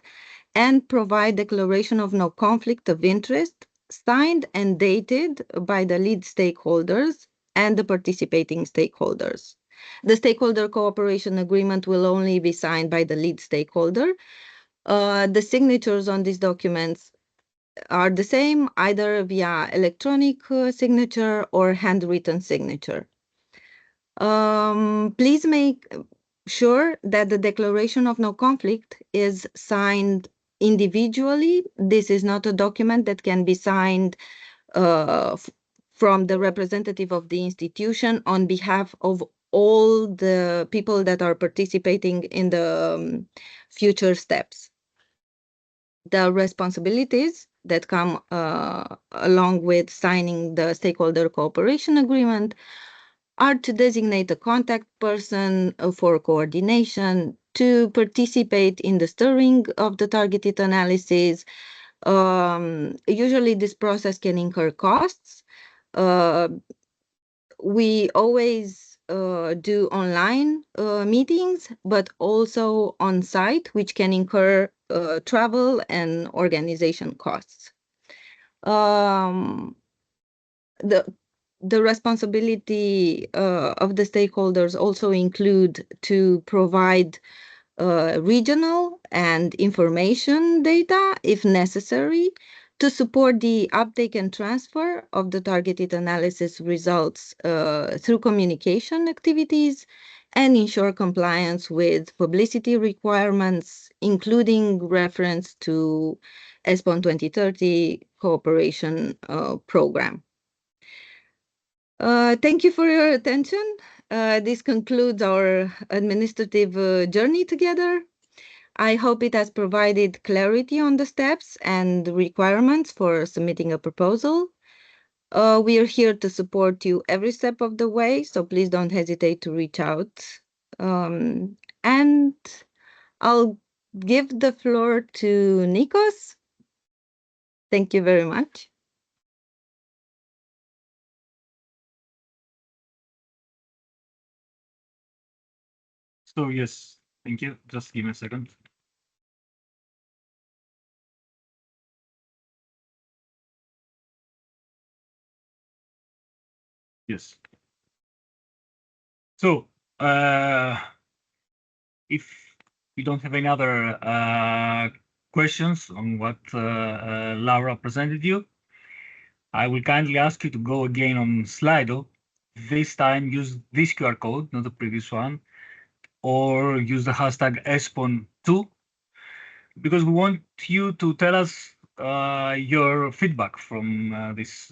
S4: and provide declaration of no conflict of interest signed and dated by the lead stakeholders and the participating stakeholders. The stakeholder cooperation agreement will only be signed by the lead stakeholder. The signatures on these documents are the same, either via electronic signature or handwritten signature. Please make sure that the declaration of no conflict is signed individually. This is not a document that can be signed from the representative of the institution on behalf of all the people that are participating in the future steps. The responsibilities that come along with signing the stakeholder cooperation agreement are to designate a contact person for coordination, to participate in the steering of the targeted analysis. Usually this process can incur costs. We always do online meetings, but also on site, which can incur travel and organization costs. The responsibility of the stakeholders also include to provide regional and information data, if necessary, to support the uptake and transfer of the targeted analysis results through communication activities and ensure compliance with publicity requirements, including reference to ESPON 2030 cooperation program. Thank you for your attention. This concludes our administrative journey together. I hope it has provided clarity on the steps and requirements for submitting a proposal. We are here to support you every step of the way, so please don't hesitate to reach out. And I'll give the floor to Nikos. Thank you very much.
S1: So yes, thank you. Just give me a second. Yes. So if you don't have any other questions on what Laura presented you, I will kindly ask you to go again on Slido. This time use this QR code, not the previous one, or use the hashtag ESPON2, because we want you to tell us your feedback from this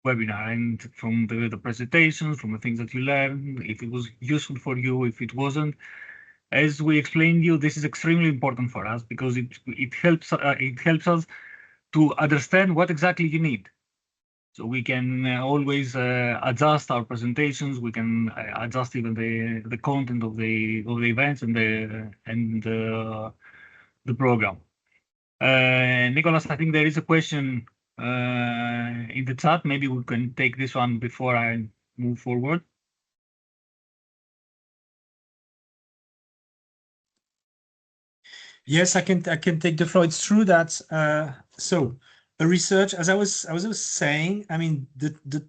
S1: webinar and from the presentations, from the things that you learned, if it was useful for you, if it wasn't. As we explained you, this is extremely important for us because it helps us to understand what exactly you need. So we can always adjust our presentations. We can adjust even the content of the events and the program. Nicholas, I think there is a question in the chat. Maybe we can take this one before I move forward.
S2: Yes, I can take the floor. It's true that so a research, as I was saying, I mean the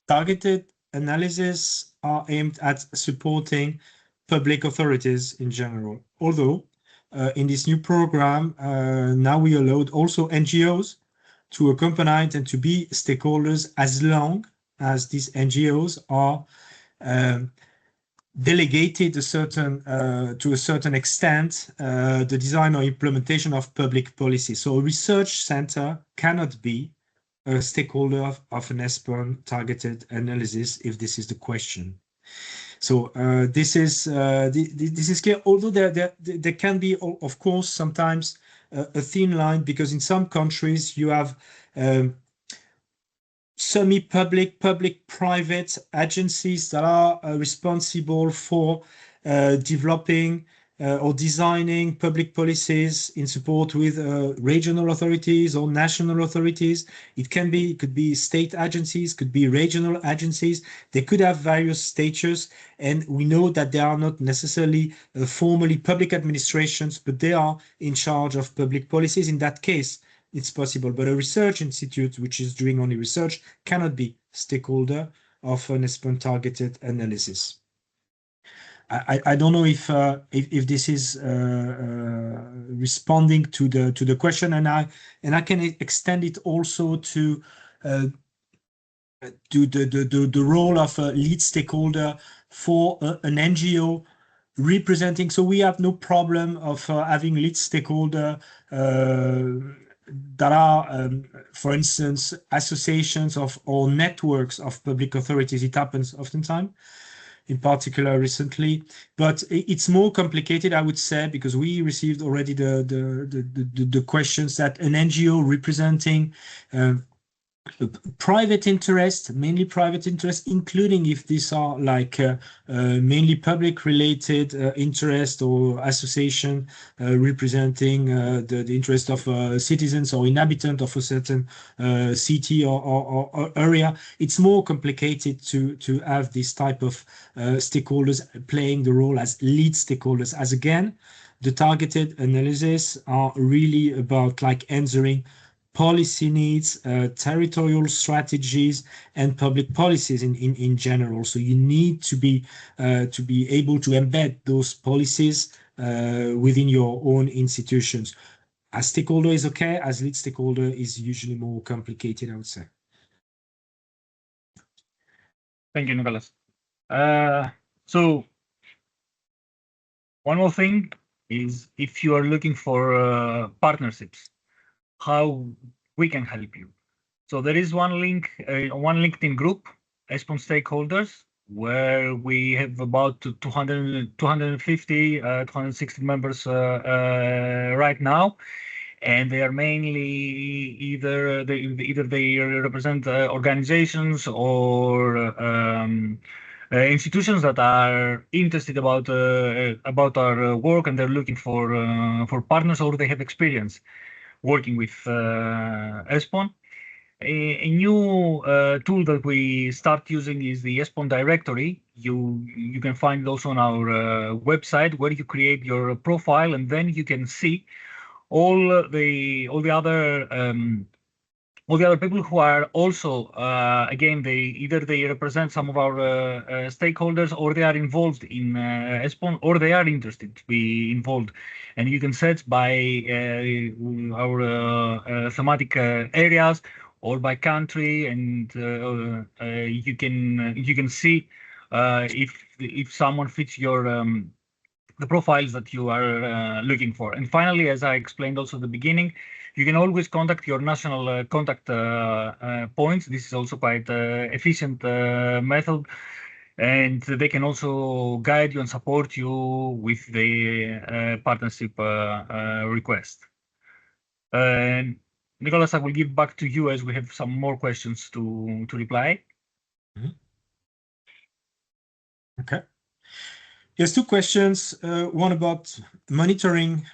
S2: targeted analysis are aimed at supporting public authorities in general. Although in this new program, now we allowed also NGOs to accompany and to be stakeholders as long as these NGOs are delegated a certain to a certain extent the design or implementation of public policy. So a research center cannot be a stakeholder of an ESPON targeted analysis if this is the question. So this is clear. Although there can be, of course, sometimes a thin line, because in some countries you have semi-public, public-private agencies that are responsible for developing or designing public policies in support with regional authorities or national authorities. It could be state agencies, could be regional agencies. They could have various status, and we know that they are not necessarily formally public administrations, but they are in charge of public policies. In that case, it's possible. But a research institute, which is doing only research, cannot be stakeholder of an ESPON targeted analysis. I don't know if this is responding to the question, and I can extend it also to the role of a lead stakeholder for an NGO representing. So we have no problem of having lead stakeholder that are, for instance, associations of or networks of public authorities. It happens oftentimes, in particular recently, but it's more complicated, I would say, because we received already the questions that an NGO representing private interest, mainly private interest, including if these are like mainly public related interest or association representing the interest of citizens or inhabitants of a certain city or area. It's more complicated to have this type of stakeholders playing the role as lead stakeholders, as again, the targeted analysis are really about like answering policy needs, territorial strategies, and public policies in general. So you need to be able to embed those policies within your own institutions. As stakeholder is okay, as lead stakeholder is usually more complicated, I would say.
S1: Thank you, Nicolas. So one more thing is if you are looking for partnerships, how we can help you. So there is one link, one LinkedIn group, ESPON stakeholders, where we have about 250, 260 members right now, and they are mainly either they represent organizations or institutions that are interested about our work, and they're looking for partners, or they have experience working with ESPON. A new tool that we start using is the ESPON directory. You can find it also on our website, where you create your profile, and then you can see all the other people who are also again, they represent some of our stakeholders, or they are involved in ESPON, or they are interested to be involved. And you can search by our thematic areas or by country, and you can see if someone fits your the profiles that you are looking for. And finally, as I explained also at the beginning, you can always contact your national contact points. This is also quite efficient method, and they can also guide you and support you with the partnership request. Nicolas, I will give back to you as we have some more questions to reply.
S2: Mm-hmm. Okay. Yes, two questions. One about monitoring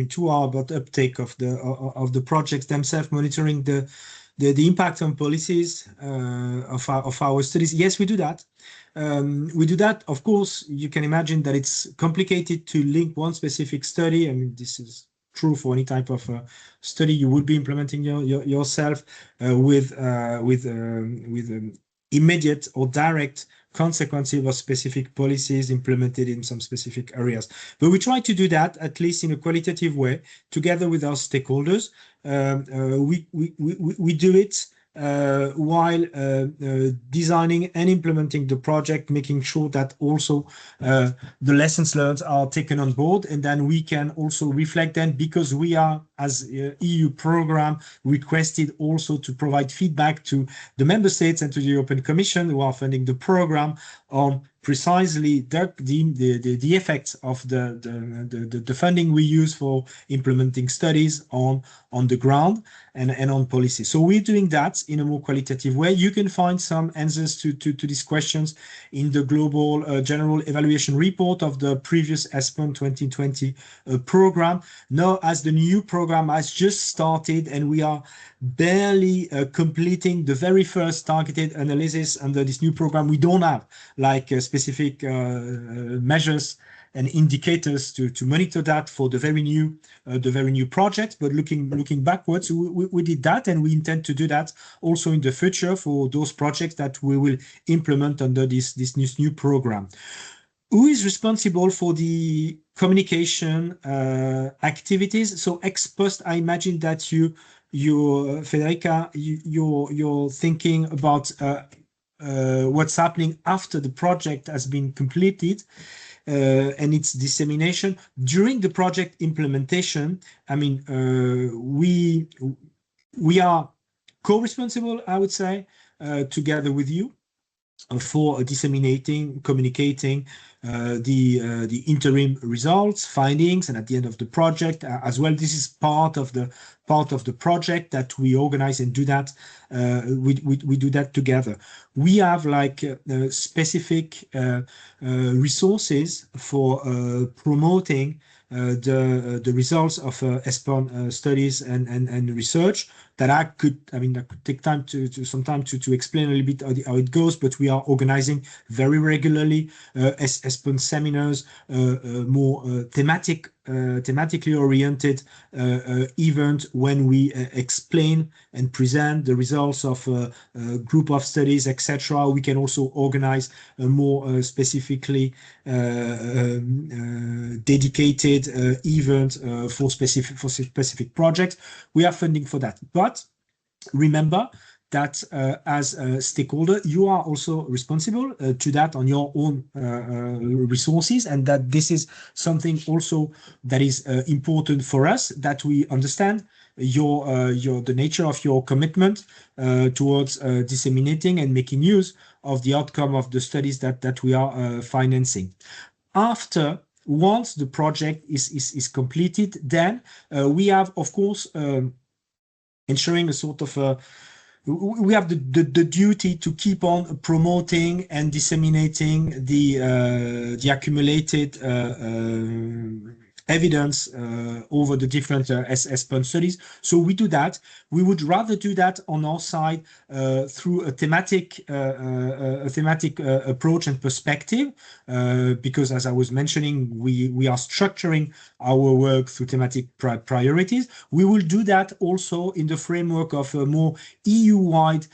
S2: two are about uptake of the projects themselves, monitoring the impact on policies of our studies. Yes, we do that. We do that. Of course, you can imagine that it's complicated to link one specific study. I mean, this is true for any type of study you would be implementing yourself with immediate or direct consequences of specific policies implemented in some specific areas. But we try to do that, at least in a qualitative way, together with our stakeholders. We do it while designing and implementing the project, making sure that also the lessons learned are taken on board, and then we can also reflect them, because we are, as EU program, requested also to provide feedback to the member states and to the European Commission, who are funding the program, on precisely the effects of the funding we use for implementing studies on the ground and on policy. So we're doing that in a more qualitative way. You can find some answers to these questions in the global general evaluation report of the previous ESPON 2020 program. Now, as the new program has just started and we are barely completing the very first targeted analysis under this new program, we don't have like specific measures and indicators to monitor that for the very new project. But looking backwards, we did that, and we intend to do that also in the future for those projects that we will implement under this new program. Who is responsible for the communication activities? So ex post, I imagine that you Federica, you're thinking about what's happening after the project has been completed and its dissemination. During the project implementation, I mean, we are co-responsible, I would say, together with you for disseminating, communicating the interim results, findings, and at the end of the project as well. This is part of the project that we organize and do that. We do that together. We have like specific resources for promoting the results of ESPON studies and research that I could take time some time to explain a little bit how it goes, but we are organizing very regularly ESPON seminars, more thematically oriented event when we explain and present the results of a group of studies, etc. We can also organize a more specifically dedicated event for specific projects. We are funding for that, but remember that as a stakeholder, you are also responsible to that on your own resources, and that this is something also that is important for us, that we understand the nature of your commitment towards disseminating and making use of the outcome of the studies that we are financing. Once the project is completed, then we have, of course, ensuring a sort of we have the duty to keep on promoting and disseminating the accumulated evidence over the different ESPON studies. So we do that. We would rather do that on our side through a thematic approach and perspective, because as I was mentioning, we are structuring our work through thematic priorities. We will do that also in the framework of a more EU-wide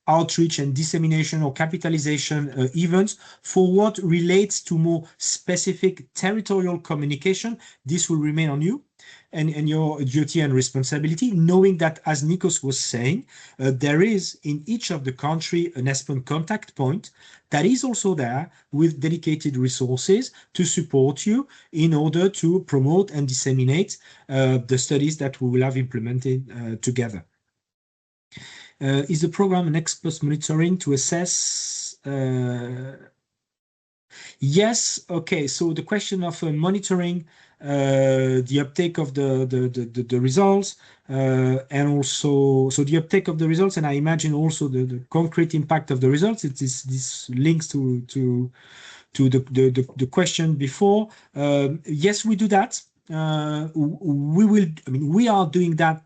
S2: outreach and dissemination or capitalization events for what relates to more specific territorial communication. This will remain on you and your duty and responsibility, knowing that, as Nikos was saying, there is in each of the country an ESPON contact point that is also there with dedicated resources to support you in order to promote and disseminate the studies that we will have implemented together. Is the program an ex post monitoring to assess? Yes. Okay. So the question of monitoring the uptake of the results, and also the uptake of the results, and I imagine also the concrete impact of the results. This links to the question before. Yes, we do that. We are doing that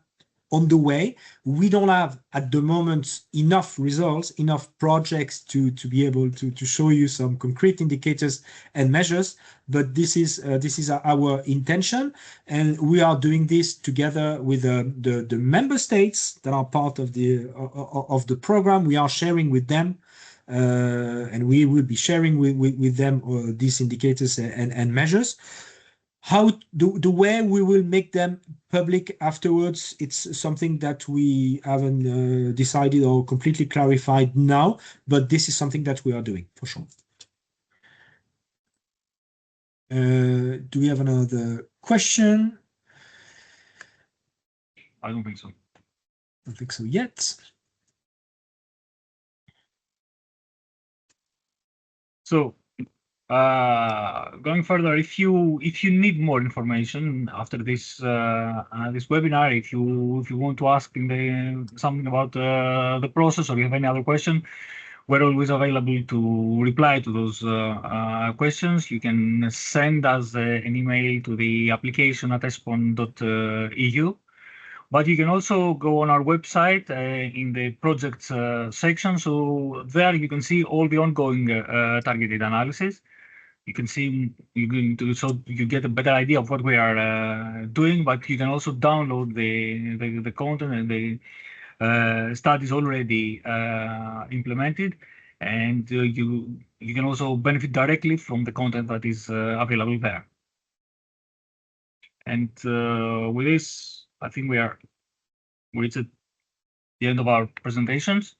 S2: on the way. We don't have at the moment enough results, enough projects to be able to show you some concrete indicators and measures, but this is our intention, and we are doing this together with the member states that are part of the program. We are sharing with them, and we will be sharing with them these indicators and measures. How the way we will make them public afterwards, it's something that we haven't decided or completely clarified now, but this is something that we are doing for sure. Do we have another question?
S1: I don't think so.
S2: I don't think so yet.
S1: So going further, if you need more information after this this webinar, if you want to ask something about the process, or you have any other question, we're always available to reply to those questions. You can send us an email to the application at espon.eu. But you can also go on our website in the projects section. So there you can see all the ongoing targeted analysis. You can see so you get a better idea of what we are doing. But you can also download the content and the studies already implemented, and you can also benefit directly from the content that is available there. And with this, I think we reached the end of our presentations.